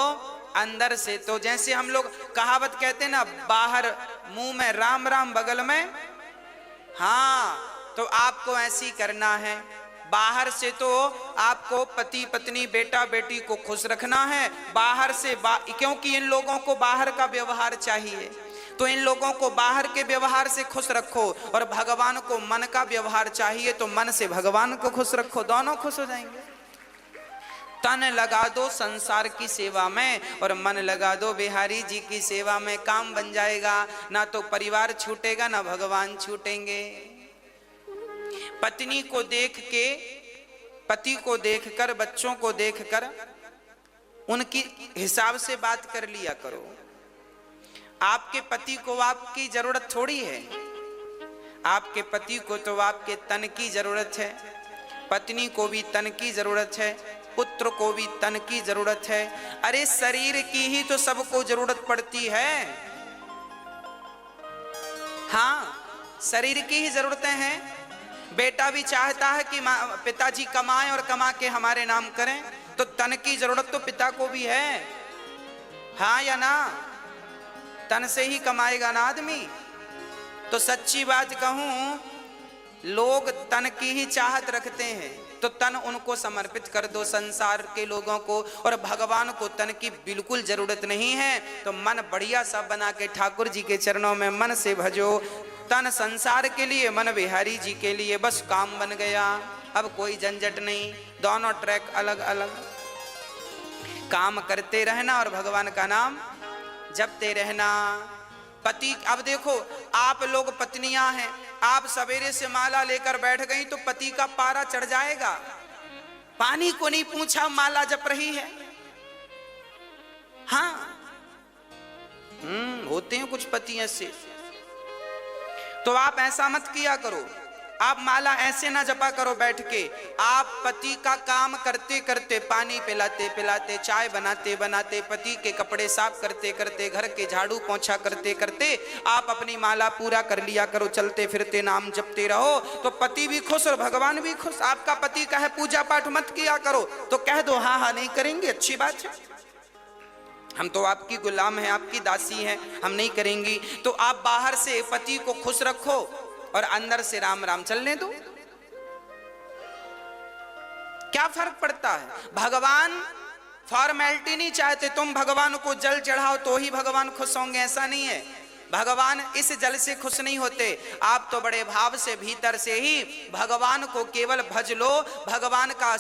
अंदर से तो जैसे हम लोग कहावत कहते हैं ना, बाहर मुंह में राम राम बगल में, हाँ, तो आपको ऐसी करना है। बाहर से तो आपको पति पत्नी बेटा बेटी को खुश रखना है, बाहर से क्योंकि इन लोगों को बाहर का व्यवहार चाहिए, तो इन लोगों को बाहर के व्यवहार से खुश रखो, और भगवान को मन का व्यवहार चाहिए, तो मन से भगवान को खुश रखो, दोनों खुश हो जाएंगे। तन लगा दो संसार की सेवा में और मन लगा दो बिहारी जी की सेवा में, काम बन जाएगा। ना तो परिवार छूटेगा, ना भगवान छूटेंगे। पत्नी को देख के, पति को देखकर, बच्चों को देखकर उनकी हिसाब से बात कर लिया करो। आपके पति को आपकी जरूरत थोड़ी है, आपके पति को तो आपके तन की जरूरत है, पत्नी को भी तन की जरूरत है, पुत्र को भी तन की जरूरत है। अरे शरीर की ही तो सबको जरूरत पड़ती है। हाँ, शरीर की ही जरूरतें हैं। बेटा भी चाहता है कि पिताजी कमाएं और कमा के हमारे नाम करें, तो तन की जरूरत तो पिता को भी है, हाँ या ना? तन से ही कमाएगा ना आदमी। तो सच्ची बात कहूं, लोग तन की ही चाहत रखते हैं, तो तन उनको समर्पित कर दो संसार के लोगों को, और भगवान को तन की बिल्कुल जरूरत नहीं है। तो मन बढ़िया सा बना के ठाकुर जी के चरणों में मन से भजो। तन संसार के लिए, मन बिहारी जी के लिए, बस काम बन गया। अब कोई झंझट नहीं, दोनों ट्रैक अलग अलग, काम करते रहना और भगवान का नाम जपते रहना। पति, अब देखो आप लोग पत्नियां हैं, आप सवेरे से माला लेकर बैठ गई तो पति का पारा चढ़ जाएगा। पानी को नहीं पूछा, माला जप रही है। हाँ, होते हैं कुछ पति ऐसे। तो आप ऐसा मत किया करो, आप माला ऐसे ना जपा करो बैठ के। आप पति का काम करते करते, पानी पिलाते पिलाते, चाय बनाते बनाते, पति के कपड़े साफ करते करते, घर के झाड़ू पोंछा करते करते आप अपनी माला पूरा कर लिया करो। चलते फिरते नाम जपते रहो, तो पति भी खुश और भगवान भी खुश। आपका पति कहे पूजा पाठ मत किया करो, तो कह दो हाँ हाँ नहीं करेंगे, अच्छी बात है, हम तो आपकी गुलाम हैं, आपकी दासी हैं, हम नहीं करेंगी। तो आप बाहर से पति को खुश रखो और अंदर से राम राम चलने दो। क्या फर्क पड़ता है? भगवान फॉर्मेलिटी नहीं चाहते, तुम भगवान को जल चढ़ाओ तो ही भगवान खुश होंगे, ऐसा नहीं है। भगवान इस जल से खुश नहीं होते। आप तो बड़े भाव से भीतर से ही भगवान को केवल भज लो, भगवान का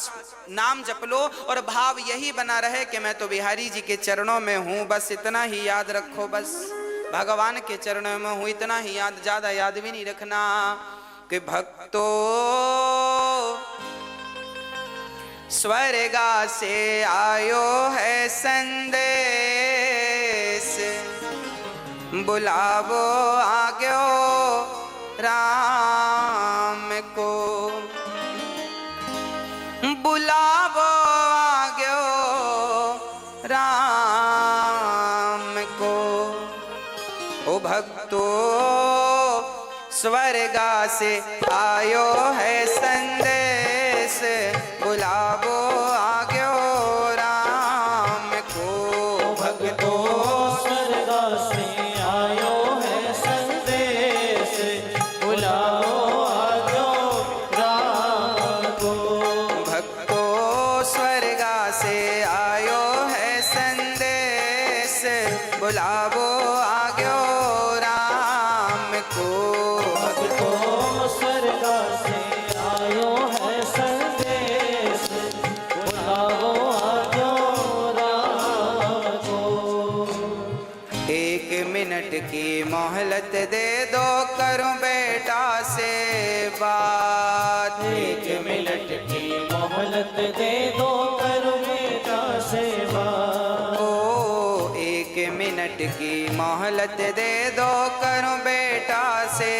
नाम जप लो, और भाव यही बना रहे कि मैं तो बिहारी जी के चरणों में हूं, बस इतना ही याद रखो। बस भगवान के चरणों में हूं, इतना ही याद, ज्यादा याद भी नहीं रखना। कि भक्तो स्वर्गा से आयो है संदेश, बुलावो आग्यो राम को, बुलावो आग्यो राम को। ओ भक्तो स्वर्गा से आयो है संदेश, बुलावो आग्यो राम को। भक्तो स्वर्गा से आयो है संदेश, बुलाओ आग्यो राम को। भक्तो स्वर्गा से आयो है संदेश, को। भक्तों स्वर्ग से आयो है संदेश, बुलाओ आजो राम को। 1 मिनट की मोहलत दे दो, करूं बेटा से बात। 1 मिनट की मोहलत दे दो, करो बेटा से बात। ओ 1 मिनट की मोहलत दे दो, करूं बेटा से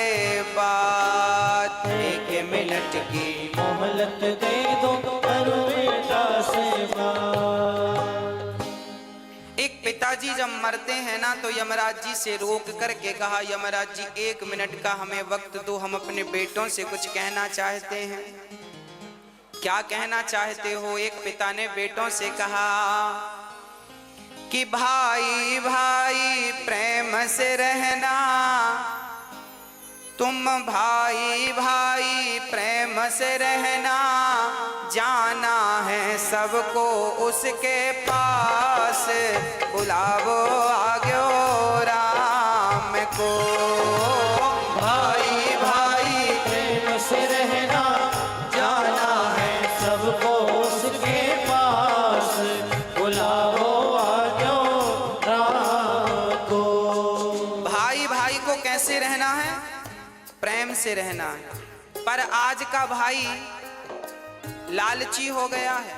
बात। 1 मिनट की मोहलत दे दो, करो बेटा से बात। एक पिताजी जब मरते हैं ना तो यमराज जी से रोक करके कहा, यमराज जी 1 मिनट का हमें वक्त दो, हम अपने बेटों से कुछ कहना चाहते हैं। क्या कहना चाहते हो? एक पिता ने बेटों से कहा कि भाई भाई प्रेम से रहना, तुम भाई भाई प्रेम से रहना, जाना है सबको उसके पास, बुलावो आग्यो राम को। भाई भाई प्रेम से रहना, जाना है सबको उसके पास, बुलाओ आजो राम को। भाई भाई को कैसे रहना है? प्रेम से रहना है। पर आज का भाई लालची हो गया है।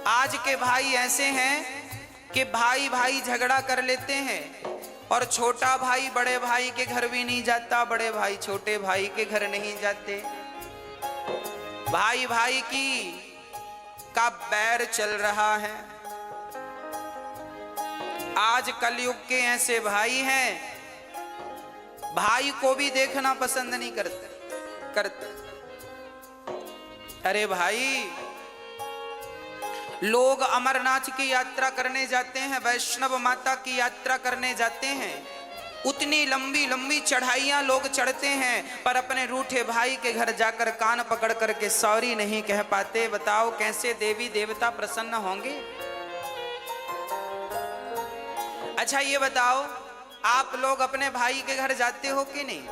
आज के भाई ऐसे हैं कि भाई भाई झगड़ा कर लेते हैं और छोटा भाई बड़े भाई के घर भी नहीं जाता, बड़े भाई छोटे भाई के घर नहीं जाते। भाई भाई का बैर चल रहा है। आज कलयुग के ऐसे भाई हैं, भाई को भी देखना पसंद नहीं करते। अरे भाई, लोग अमरनाथ की यात्रा करने जाते हैं, वैष्णव माता की यात्रा करने जाते हैं, उतनी लंबी लंबी चढ़ाइयां लोग चढ़ते हैं, पर अपने रूठे भाई के घर जाकर कान पकड़ करके सॉरी नहीं कह पाते। बताओ कैसे देवी देवता प्रसन्न होंगे? अच्छा ये बताओ, आप लोग अपने भाई के घर जाते हो कि नहीं?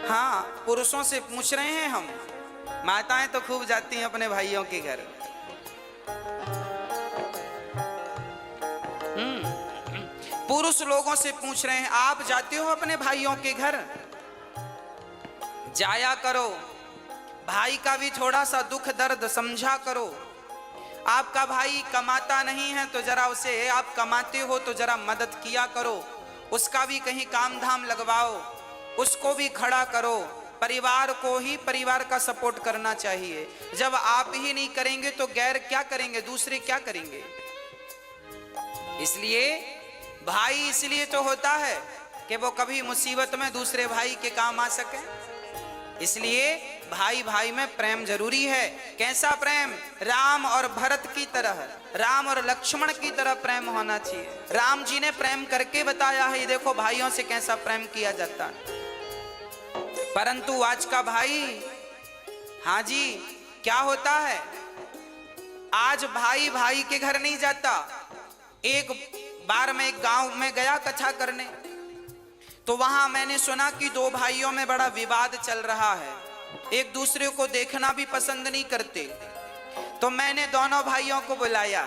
हाँ, पुरुषों से पूछ रहे हैं हम। माताएं तो खूब जाती हैं अपने भाइयों के घर। पुरुष लोगों से पूछ रहे हैं, आप जाते हो अपने भाइयों के घर? जाया करो, भाई का भी थोड़ा सा दुख दर्द समझा करो। आपका भाई कमाता नहीं है तो जरा उसे, आप कमाते हो तो जरा मदद किया करो, उसका भी कहीं काम धाम लगवाओ, उसको भी खड़ा करो। परिवार को ही परिवार का सपोर्ट करना चाहिए। जब आप ही नहीं करेंगे तो गैर क्या करेंगे, दूसरे क्या करेंगे? इसलिए भाई इसलिए तो होता है कि वो कभी मुसीबत में दूसरे भाई के काम आ सके। इसलिए भाई भाई में प्रेम जरूरी है। कैसा प्रेम? राम और भरत की तरह, राम और लक्ष्मण की तरह प्रेम होना चाहिए। राम जी ने प्रेम करके बताया है, देखो भाइयों से कैसा प्रेम किया जाता है। परंतु आज का भाई, हाँ जी, क्या होता है? आज भाई भाई के घर नहीं जाता। एक बार मैं एक गांव में गया कथा करने, तो वहां मैंने सुना कि 2 भाइयों में बड़ा विवाद चल रहा है, एक दूसरे को देखना भी पसंद नहीं करते। तो मैंने दोनों भाइयों को बुलाया,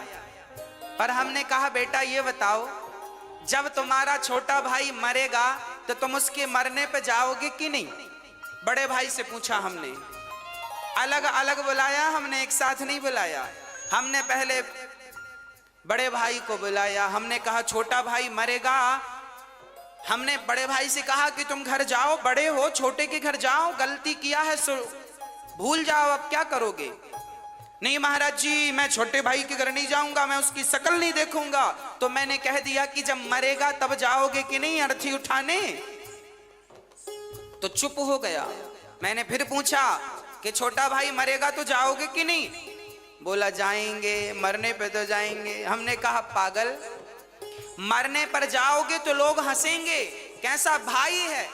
पर हमने कहा बेटा ये बताओ, जब तुम्हारा छोटा भाई मरेगा तो तुम उसके मरने पे जाओगे कि नहीं? बड़े भाई से पूछा हमने। अलग अलग बुलाया हमने, एक साथ नहीं बुलाया। हमने पहले बड़े भाई को बुलाया, हमने कहा छोटा भाई मरेगा। हमने बड़े भाई से कहा कि तुम घर जाओ, बड़े हो, छोटे के घर जाओ, गलती किया है सो भूल जाओ, अब क्या करोगे? नहीं महाराज जी, मैं छोटे भाई के घर नहीं जाऊंगा, मैं उसकी शक्ल नहीं देखूंगा। तो मैंने कह दिया कि जब मरेगा तब जाओगे कि नहीं अर्थी उठाने? तो चुप हो गया। मैंने फिर पूछा कि छोटा भाई मरेगा तो जाओगे कि नहीं? बोला जाएंगे, मरने पे तो जाएंगे। हमने कहा पागल, मरने पर जाओगे तो लोग हंसेंगे, कैसा भाई है?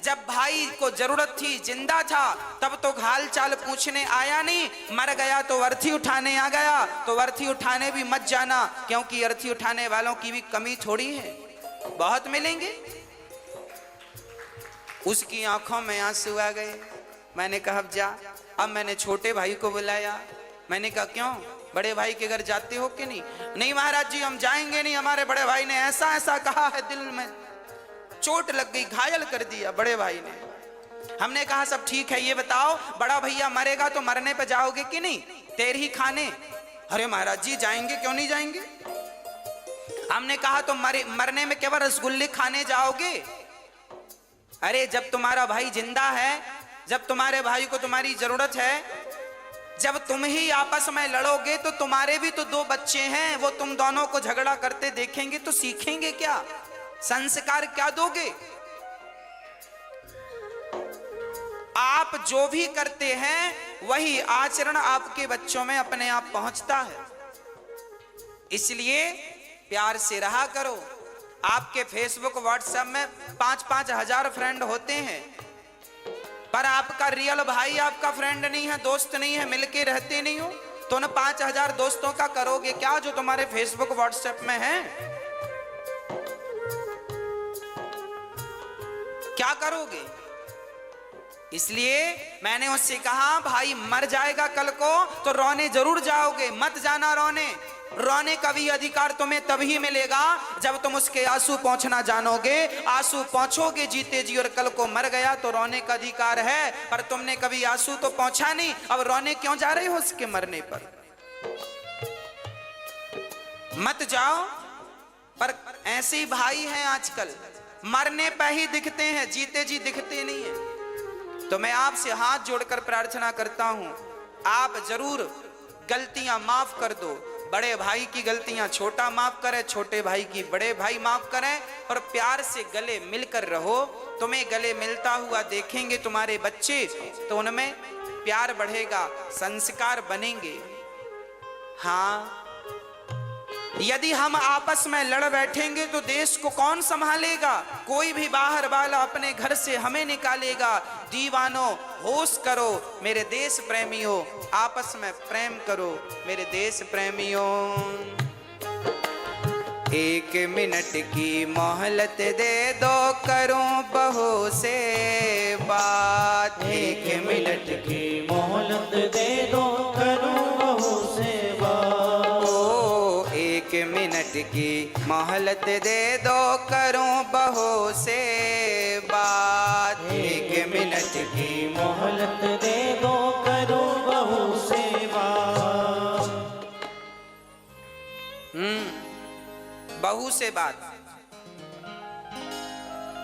जब भाई को जरूरत थी, जिंदा था, तब तो हाल चाल पूछने आया नहीं, मर गया तो अर्थी उठाने आ गया। तो अर्थी उठाने भी मत जाना, क्योंकि अर्थी उठाने वालों की भी कमी थोड़ी है। बहुत मिलेंगे। उसकी आंखों में आंसू आ गए। मैंने कहा अब जा। अब मैंने छोटे भाई को बुलाया। मैंने कहा क्यों, बड़े भाई के घर जाते हो कि नहीं? नहीं महाराज जी हम जाएंगे नहीं, हमारे बड़े भाई ने ऐसा ऐसा कहा है, दिल में चोट लग गई, घायल कर दिया बड़े भाई ने। हमने कहा सब ठीक है, ये बताओ बड़ा भैया मरेगा तो मरने पे जाओगे कि नहीं, तेरे ही खाने? अरे महाराज जी जाएंगे, क्यों नहीं जाएंगे। हमने कहा तो मरने में केवल रसगुल्ले खाने जाओगे? अरे जब तुम्हारा भाई जिंदा है, जब तुम्हारे भाई को तुम्हारी जरूरत है, जब तुम ही आपस में लड़ोगे तो तुम्हारे भी तो दो बच्चे हैं, वो तुम दोनों को झगड़ा करते देखेंगे तो सीखेंगे क्या, संस्कार क्या दोगे? आप जो भी करते हैं वही आचरण आपके बच्चों में अपने आप पहुंचता है। इसलिए प्यार से रहा करो। आपके फेसबुक व्हाट्सएप में 5-5 हजार फ्रेंड होते हैं, पर आपका रियल भाई आपका फ्रेंड नहीं है, दोस्त नहीं है, मिलके रहते नहीं हो, तो उन 5,000 दोस्तों का करोगे क्या जो तुम्हारे फेसबुक व्हाट्सएप में है? क्या करोगे? इसलिए मैंने उससे कहा भाई मर जाएगा कल को तो रोने जरूर जाओगे, मत जाना रोने। रोने का भी अधिकार तुम्हें तभी मिलेगा जब तुम उसके आंसू पहुंचना जानोगे। आंसू पहुंचोगे जीते जी, और कल को मर गया तो रोने का अधिकार है, पर तुमने कभी आंसू तो पहुंचा नहीं, अब रोने क्यों जा रहे हो उसके मरने पर? मत जाओ। पर ऐसे ही भाई हैं आजकल, मरने पर ही दिखते हैं, जीते जी दिखते नहीं है। तो मैं आपसे हाथ जोड़कर प्रार्थना करता हूं, आप जरूर गलतियां माफ कर दो। बड़े भाई की गलतियां छोटा माफ करे, छोटे भाई की बड़े भाई माफ करें, और प्यार से गले मिलकर रहो। तुम्हें गले मिलता हुआ देखेंगे तुम्हारे बच्चे तो उनमें प्यार बढ़ेगा, संस्कार बनेंगे। हाँ, यदि हम आपस में लड़ बैठेंगे तो देश को कौन संभालेगा? कोई भी बाहर वाला अपने घर से हमें निकालेगा। दीवानों होश करो मेरे देश प्रेमियों, आपस में प्रेम करो मेरे देश प्रेमियों। 1 मिनट की मोहलत दे दो, करूं बहू से बात। 1 मिनट की मोहलत दे दो, करूं बहू से बात। 1 मिनट की मोहलत दे दो, करूं बहू से बात। 1 मिनट की मोहलत दे दो, करूं बहू से बात। बहू से बात।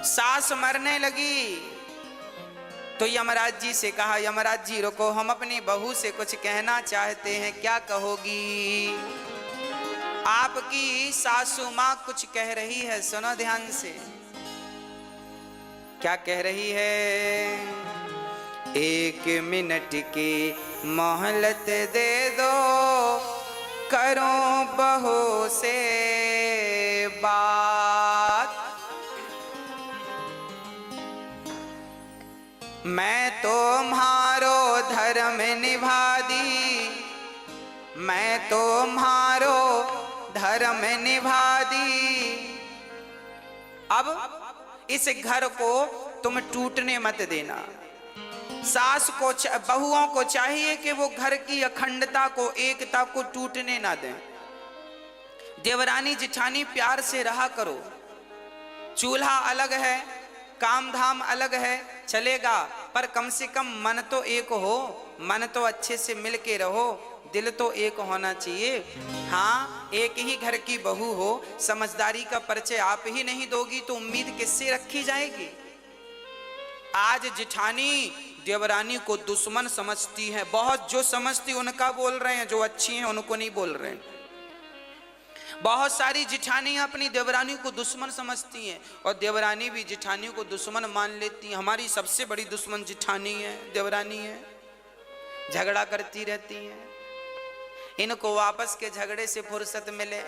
सास मरने लगी तो यमराज जी से कहा, यमराज जी रुको, हम अपनी बहू से कुछ कहना चाहते हैं, क्या कहोगी? आपकी सासू माँ कुछ कह रही है, सुनो ध्यान से। क्या कह रही है? 1 मिनट की मोहलत दे दो, करूं बहू से बात। मैं तुम्हारो धर्म निभा दी, मैं तुम्हारो धर्म निभा दी। अब इस घर को तुम टूटने मत देना। सास को, बहुओं को चाहिए कि वो घर की अखंडता को, एकता को टूटने ना दें। देवरानी जिठानी प्यार से रहा करो। चूल्हा अलग है, काम धाम अलग है, चलेगा, पर कम से कम मन तो एक हो, मन तो अच्छे से मिल के रहो, दिल तो एक होना चाहिए। हाँ, एक ही घर की बहू हो, समझदारी का परिचय आप ही नहीं दोगी तो उम्मीद किससे रखी जाएगी? आज जिठानी देवरानी को दुश्मन समझती है, बहुत जो समझती उनका बोल रहे हैं, जो अच्छी हैं उनको नहीं बोल रहे हैं। बहुत सारी जिठानियां अपनी देवरानी को दुश्मन समझती हैं, और देवरानी भी जिठानी को दुश्मन मान लेती हैं। हमारी सबसे बड़ी दुश्मन जिठानी है, देवरानी है, झगड़ा करती रहती हैं। इनको वापस के झगड़े से फुर्सत मिले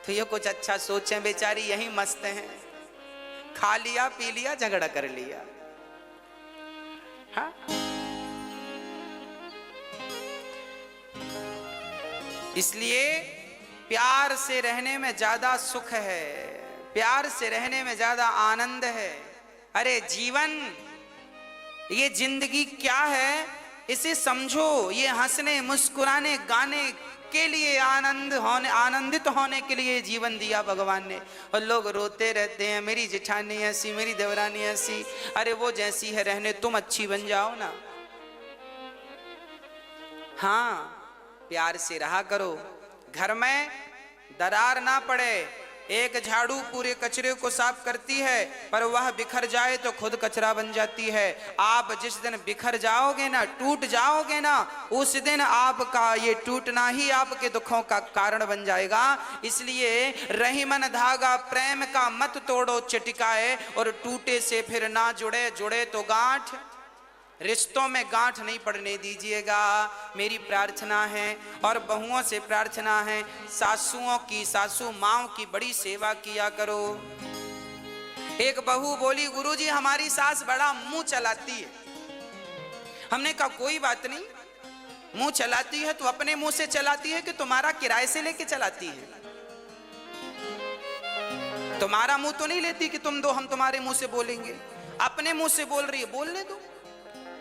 तो ये कुछ अच्छा सोचें, बेचारी यही मस्त हैं, खा लिया पी लिया झगड़ा कर लिया। हाँ? इसलिए प्यार से रहने में ज्यादा सुख है। प्यार से रहने में ज्यादा आनंद है। अरे जीवन, ये जिंदगी क्या है इसे समझो। ये हंसने मुस्कुराने गाने के लिए, आनंदित होने के लिए जीवन दिया भगवान ने। और लोग रोते रहते हैं, मेरी जेठानी ऐसी, मेरी देवरानी ऐसी। अरे वो जैसी है रहने, तुम अच्छी बन जाओ ना। हाँ, प्यार से रहा करो, घर में दरार ना पड़े। एक झाड़ू पूरे कचरे को साफ करती है, पर वह बिखर जाए तो खुद कचरा बन जाती है। आप जिस दिन बिखर जाओगे ना, टूट जाओगे ना, उस दिन आपका ये टूटना ही आपके दुखों का कारण बन जाएगा। इसलिए रही मन धागा प्रेम का मत तोड़ो चटिकाए, और टूटे से फिर ना जुड़े, जुड़े तो गांठ। रिश्तों में गांठ नहीं पड़ने दीजिएगा, मेरी प्रार्थना है। और बहुओं से प्रार्थना है, सासुओं की, सासू माओं की बड़ी सेवा किया करो। एक बहू बोली, गुरुजी हमारी सास बड़ा मुंह चलाती है। हमने कहा कोई बात नहीं, मुंह चलाती है तो अपने मुंह से चलाती है कि तुम्हारा किराए से लेके चलाती है? तुम्हारा मुंह तो नहीं लेती कि तुम दो हम तुम्हारे मुंह से बोलेंगे। अपने मुंह से बोल रही है, बोलने दो।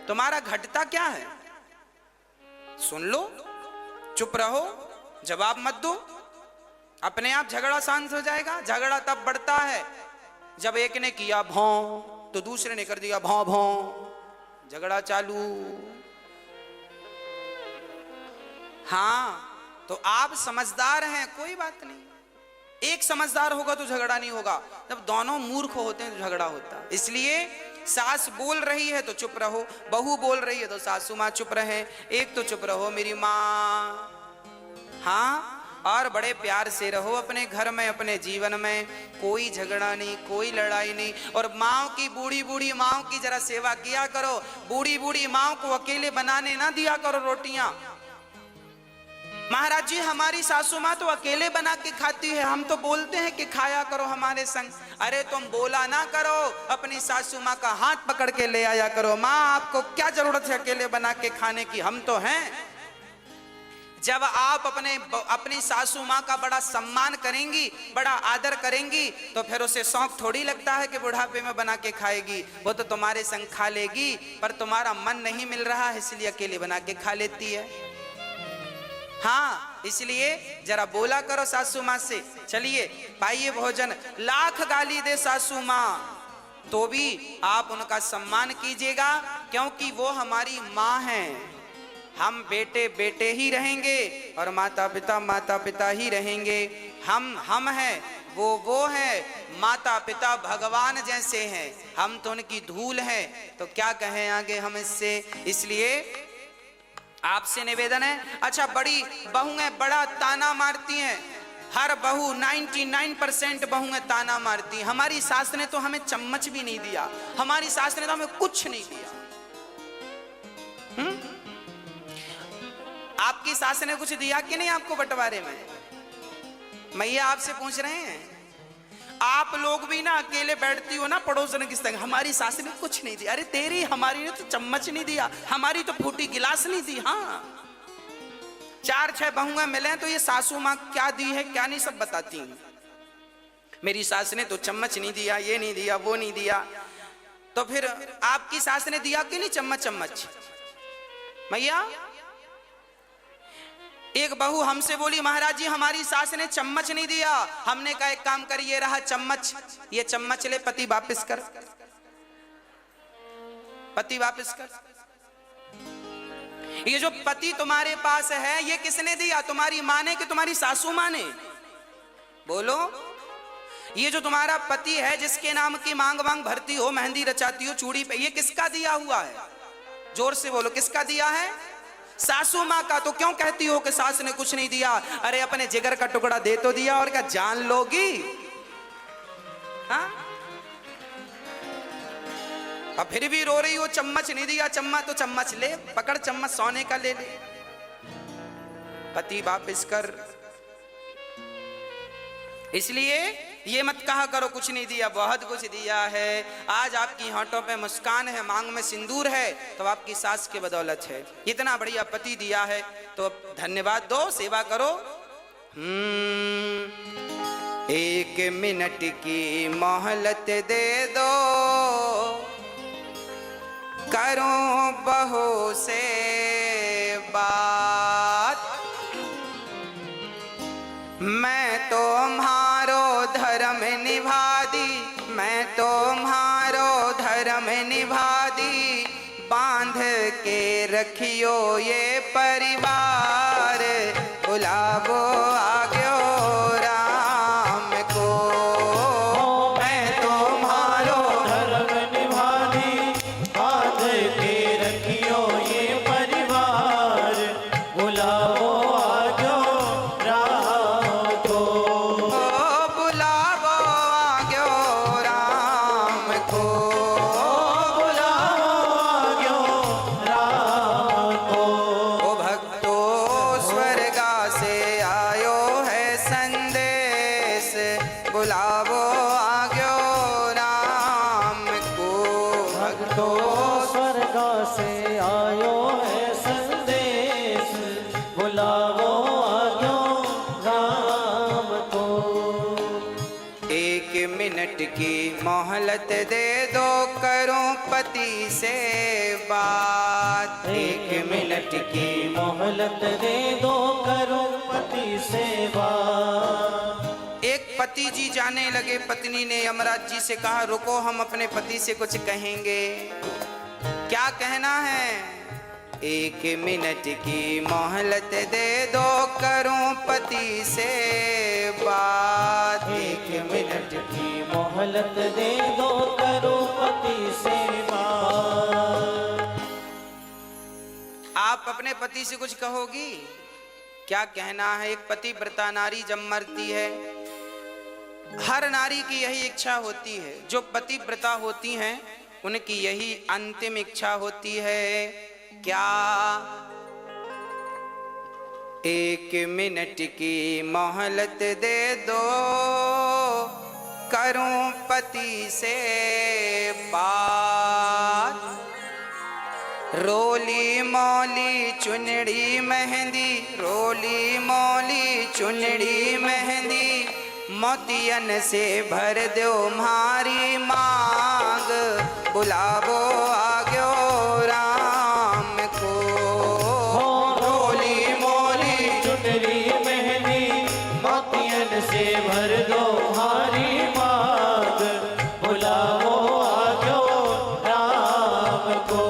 तुम्हारा घटता क्या है? सुन लो, चुप रहो, जवाब मत दो, अपने आप झगड़ा शांत हो जाएगा। झगड़ा तब बढ़ता है जब एक ने किया भौं तो दूसरे ने कर दिया भौं भौं, झगड़ा चालू। हाँ, तो आप समझदार हैं, कोई बात नहीं। एक समझदार होगा तो झगड़ा नहीं होगा, जब दोनों मूर्ख होते हैं तो झगड़ा होता है। इसलिए सास बोल रही है तो चुप रहो, बहू बोल रही है तो सासू माँ चुप रहे। एक तो चुप रहो मेरी माँ। हाँ, और बड़े प्यार से रहो अपने घर में, अपने जीवन में। कोई झगड़ा नहीं, कोई लड़ाई नहीं। और माँ की, बूढ़ी बूढ़ी माँ की जरा सेवा किया करो। बूढ़ी बूढ़ी माँ को अकेले बनाने ना दिया करो रोटियां। महाराज जी हमारी सासू माँ तो अकेले बना के खाती है, हम तो बोलते हैं कि खाया करो हमारे संग। अरे तुम बोला ना करो, अपनी सासू माँ का हाथ पकड़ के ले आया करो। माँ आपको क्या जरूरत है अकेले बना के खाने की, हम तो हैं। जब आप अपनी सासू माँ का बड़ा सम्मान करेंगी, बड़ा आदर करेंगी, तो फिर उसे शौक थोड़ी लगता है कि बुढ़ापे में बना के खाएगी। वो तो तुम्हारे संग खा लेगी, पर तुम्हारा मन नहीं मिल रहा है इसलिए अकेले बना के खा लेती है। हाँ, इसलिए जरा बोला करो सासू माँ से, चलिए पाइए भोजन। लाख गाली दे सासू माँ तो भी आप उनका सम्मान कीजिएगा, क्योंकि वो हमारी माँ हैं। हम बेटे बेटे ही रहेंगे और माता पिता ही रहेंगे। हम हैं, वो है। माता पिता भगवान जैसे हैं, हम तो उनकी धूल हैं, तो क्या कहें आगे हम इससे। इसलिए आपसे निवेदन है। अच्छा, बड़ी बहुएं बड़ा ताना मारती हैं। हर बहू 99% बहुएं ताना मारती हैं। हमारी सास ने तो हमें चम्मच भी नहीं दिया, हमारी सास ने तो हमें कुछ नहीं दिया। आपकी सास ने कुछ दिया कि नहीं आपको बंटवारे में? मैया आपसे पूछ रहे हैं। आप लोग भी ना अकेले बैठती हो ना पड़ोसन के संग, हमारी सास ने कुछ नहीं दिया। अरे तेरी, हमारी ने तो चम्मच नहीं दिया, हमारी तो फूटी गिलास नहीं दी। हाँ, 4-6 बहुएं मिले तो ये सासू माँ क्या दी है क्या नहीं सब बताती हैं। मेरी सास ने तो चम्मच नहीं दिया, ये नहीं दिया, वो नहीं दिया। तो फिर आपकी सास ने दिया कि नहीं चम्मच? मैया, एक बहू हमसे बोली, महाराज जी हमारी सास ने चम्मच नहीं दिया। हमने कहा एक काम कर, ये रहा चम्मच, ये चम्मच ले, पति वापस कर, पति वापस कर। ये जो पति तुम्हारे पास है ये किसने दिया? तुम्हारी माँ ने कि तुम्हारी सासू माँ ने? बोलो। ये जो तुम्हारा पति है जिसके नाम की मांग वांग भरती हो, मेहंदी रचाती हो चूड़ी पे, ये किसका दिया हुआ है? जोर से बोलो, किसका दिया है? सासू माँ का। तो क्यों कहती हो कि सास ने कुछ नहीं दिया? अरे अपने जिगर का टुकड़ा दे तो दिया, और क्या जान लोगी? हाँ, अब फिर भी रो रही हो चम्मच नहीं दिया। चम्मच तो चम्मच ले, पकड़ चम्मच, सोने का ले ले, पति वापिस कर। इसलिए ये मत कहा करो कुछ नहीं दिया, बहुत कुछ दिया है। आज आपकी होंठों पे मुस्कान है, मांग में सिंदूर है, तो आपकी सास के बदौलत है। इतना बढ़िया पति दिया है तो धन्यवाद दो, सेवा करो। एक मिनट की मोहलत दे दो, करूं बहू से बात। मैं तुम्हारो धर्म निभा दी, मैं तुम्हारो धर्म निभा दी, बांध के रखियो ये परिवार। बुलावो आग्यो राम को, मैं तुम्हारो धर्म निभा दी, बांध के रखियो ये परिवार। बुलाओ आजो राम को, बुलावो आग्यो राम को, बुलाओ आजो राम को। ओ भक्तो स्वर्गा से आयो है संदेश, बुलावो आग्यो राम को। भक्तो स्वर्ग से आयो है संदेश, बुलाओ आजो राम को। एक मिनट की मोहलत दे दो, करूं पति से बात। एक मिनट की मोहलत दे दो, करो पति से बात। एक पति जी जाने लगे, पत्नी ने यमराज जी से कहा रुको, हम अपने पति से कुछ कहेंगे। क्या कहना है? एक मिनट की मोहलत दे दो, करूं पति से बात। एक मिनट की मोहलत दे दो, करो पति से बात। आप अपने पति से कुछ कहोगी? क्या कहना है? एक पतिव्रता नारी जब मरती है, हर नारी की यही इच्छा होती है, जो पतिव्रता होती हैं उनकी यही अंतिम इच्छा होती है। क्या? एक मिनट की मोहलत दे दो, करूं पति से बात। रोली मौली चुनड़ी मेहंदी, रोली मौली चुनड़ी मेहंदी, मोतियन से भर दो मारी मांग। बुलावो आग्यो राम को, रोली मौली चुनरी मेहंदी, मोतियन से भर दो हारी मांग। बुलाओ आजो राम को,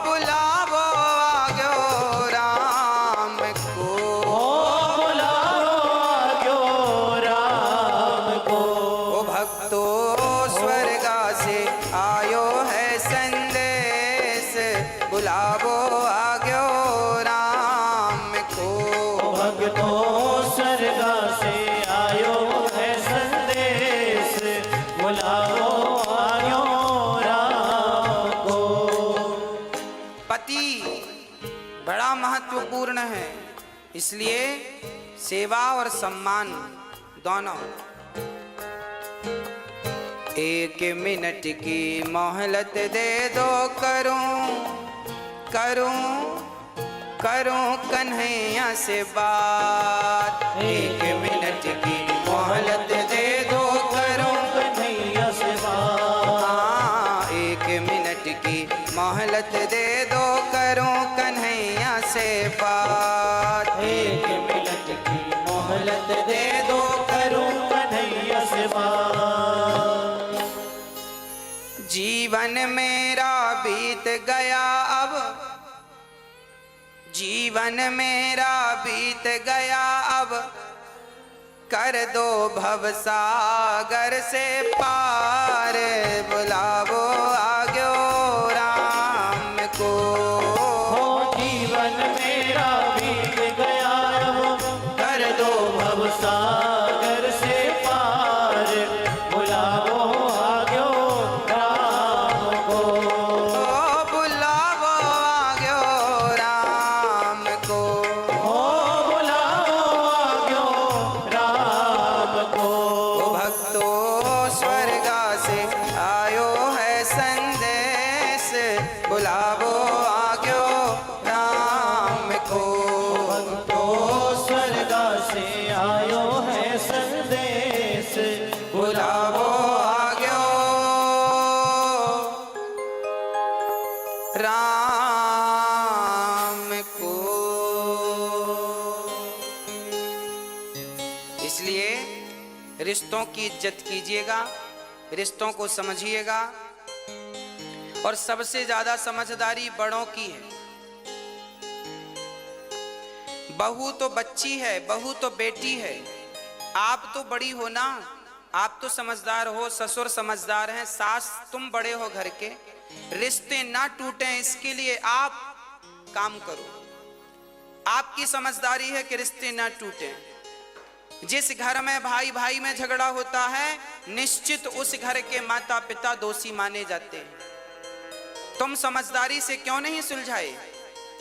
बुलावो आग्यो राम को। बुलाओ आजो राम को। ओ भक्तो स्वर्गा से आयो है संदेश, बुलावो आग्यो राम को। भक्तो स्वर्गा से आयो है संदेश, बुलाओ आयो राम को। पति बड़ा महत्वपूर्ण है, इसलिए सेवा और सम्मान दोनों। एक मिनट की मोहलत दे दो, करूं कन्हैया से बात। एक मिनट की मोहलत दे दो, करूं कन्हैया से बात। हाँ, एक मिनट की मोहलत दे दो, करूं कन्हैया से बात। एक मिनट की मोहलत दे दो, करूं कन्हैया से बात। जीवन मेरा बीत गया अब, जीवन मेरा बीत गया अब, कर दो भवसागर से पार। बुलावो आग्यो राम को, हो जीवन मेरा बीत गया अब, कर दो भवसागर से पार। बुलाओ आग्यो राम को, बुलावो आग्यो राम को। हो बुलाओ आग्यो राम को। भक्तो स्वर्गा राम को। इसलिए रिश्तों की इज्जत कीजिएगा, रिश्तों को समझिएगा, और सबसे ज्यादा समझदारी बड़ों की है। बहू तो बच्ची है, बहू तो बेटी है, आप तो बड़ी हो ना, आप तो समझदार हो, ससुर समझदार हैं, सास तुम बड़े हो घर के, रिश्ते ना टूटें इसके लिए आप काम करो। आपकी समझदारी है कि रिश्ते ना टूटें। जिस घर में भाई भाई में झगड़ा होता है, निश्चित उस घर के माता पिता दोषी माने जाते हैं। तुम समझदारी से क्यों नहीं सुलझाए?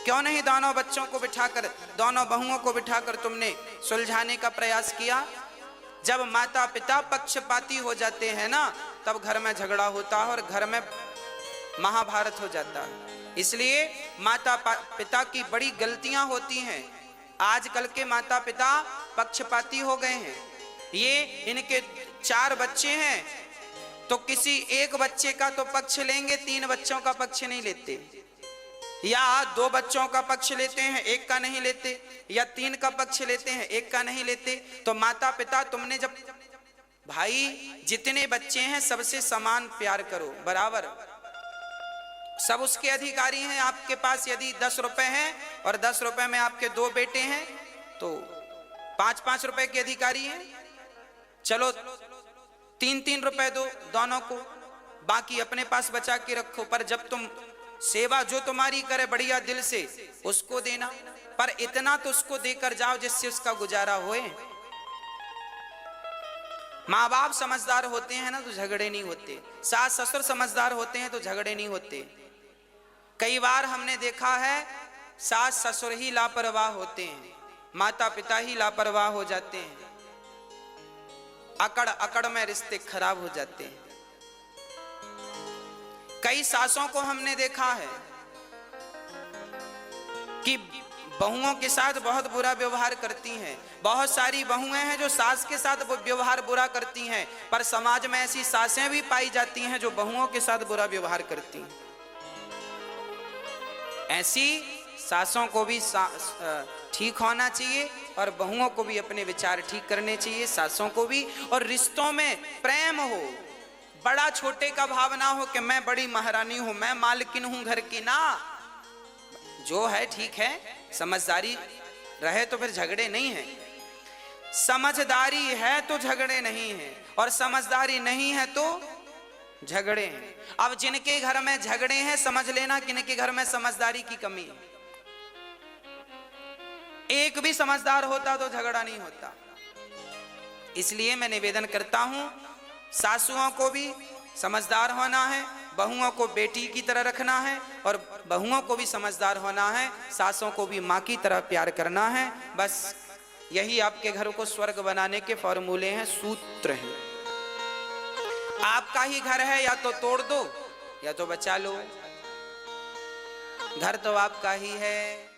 क्यों नहीं दोनों बच्चों को बिठाकर, दोनों बहुओं को बिठाकर तुमने सुलझाने का प्रयास किया? जब माता पिता पक्षपाती हो जाते हैं ना, तब घर में झगड़ा होता है और घर में महाभारत हो जाता है। इसलिए माता पिता की बड़ी गलतियां होती हैं। आजकल के माता पिता पक्षपाती हो गए हैं। ये इनके 4 बच्चे हैं तो किसी एक बच्चे का तो पक्ष लेंगे, 3 बच्चों का पक्ष नहीं लेते, या 2 बच्चों का पक्ष लेते हैं, 1 का नहीं लेते, या 3 का पक्ष लेते हैं, 1 का नहीं लेते। तो माता पिता, तुमने जब भाई जितने बच्चे हैं सबसे समान प्यार करो, बराबर, सब उसके अधिकारी हैं। आपके पास यदि 10 रुपए हैं और 10 रुपए में आपके 2 बेटे हैं तो 5-5 रुपए के अधिकारी हैं। चलो 3-3 रुपए दो दोनों को, बाकी अपने पास बचा के रखो। पर जब तुम सेवा जो तुम्हारी करे बढ़िया दिल से, उसको देना, पर इतना तो उसको देकर जाओ जिससे उसका गुजारा होए। माँ बाप समझदार होते हैं ना तो झगड़े नहीं होते, सास ससुर समझदार होते हैं तो झगड़े नहीं होते। कई बार हमने देखा है सास ससुर ही लापरवाह होते हैं, माता पिता ही लापरवाह हो जाते हैं, अकड़ अकड़ में रिश्ते खराब हो जाते हैं। कई सासों को हमने देखा है कि बहुओं के साथ बहुत बुरा व्यवहार करती हैं। बहुत सारी बहुएं हैं जो सास के साथ व्यवहार बुरा करती हैं, पर समाज में ऐसी सासें भी पाई जाती हैं जो बहुओं के साथ बुरा व्यवहार करती हैं। ऐसी सासों को भी ठीक होना चाहिए और बहुओं को भी अपने विचार ठीक करने चाहिए, सासों को भी। और रिश्तों में प्रेम हो, बड़ा छोटे का भाव ना हो कि मैं बड़ी महारानी हूं, मैं मालकिन हूं घर की, ना, जो है ठीक है, समझदारी रहे तो फिर झगड़े नहीं है। समझदारी है तो झगड़े नहीं है, और समझदारी नहीं है तो झगड़े हैं। अब जिनके घर में झगड़े हैं, समझ लेना कि इनके घर में समझदारी की कमी है। एक भी समझदार होता तो झगड़ा नहीं होता। इसलिए मैं निवेदन करता हूं, सासुओं को भी समझदार होना है, बहुओं को बेटी की तरह रखना है, और बहुओं को भी समझदार होना है, सासों को भी माँ की तरह प्यार करना है। बस यही आपके घर को स्वर्ग बनाने के फॉर्मूले हैं, सूत्र हैं। आपका ही घर है, या तो तोड़ दो या तो बचा लो। घर तो आपका ही है।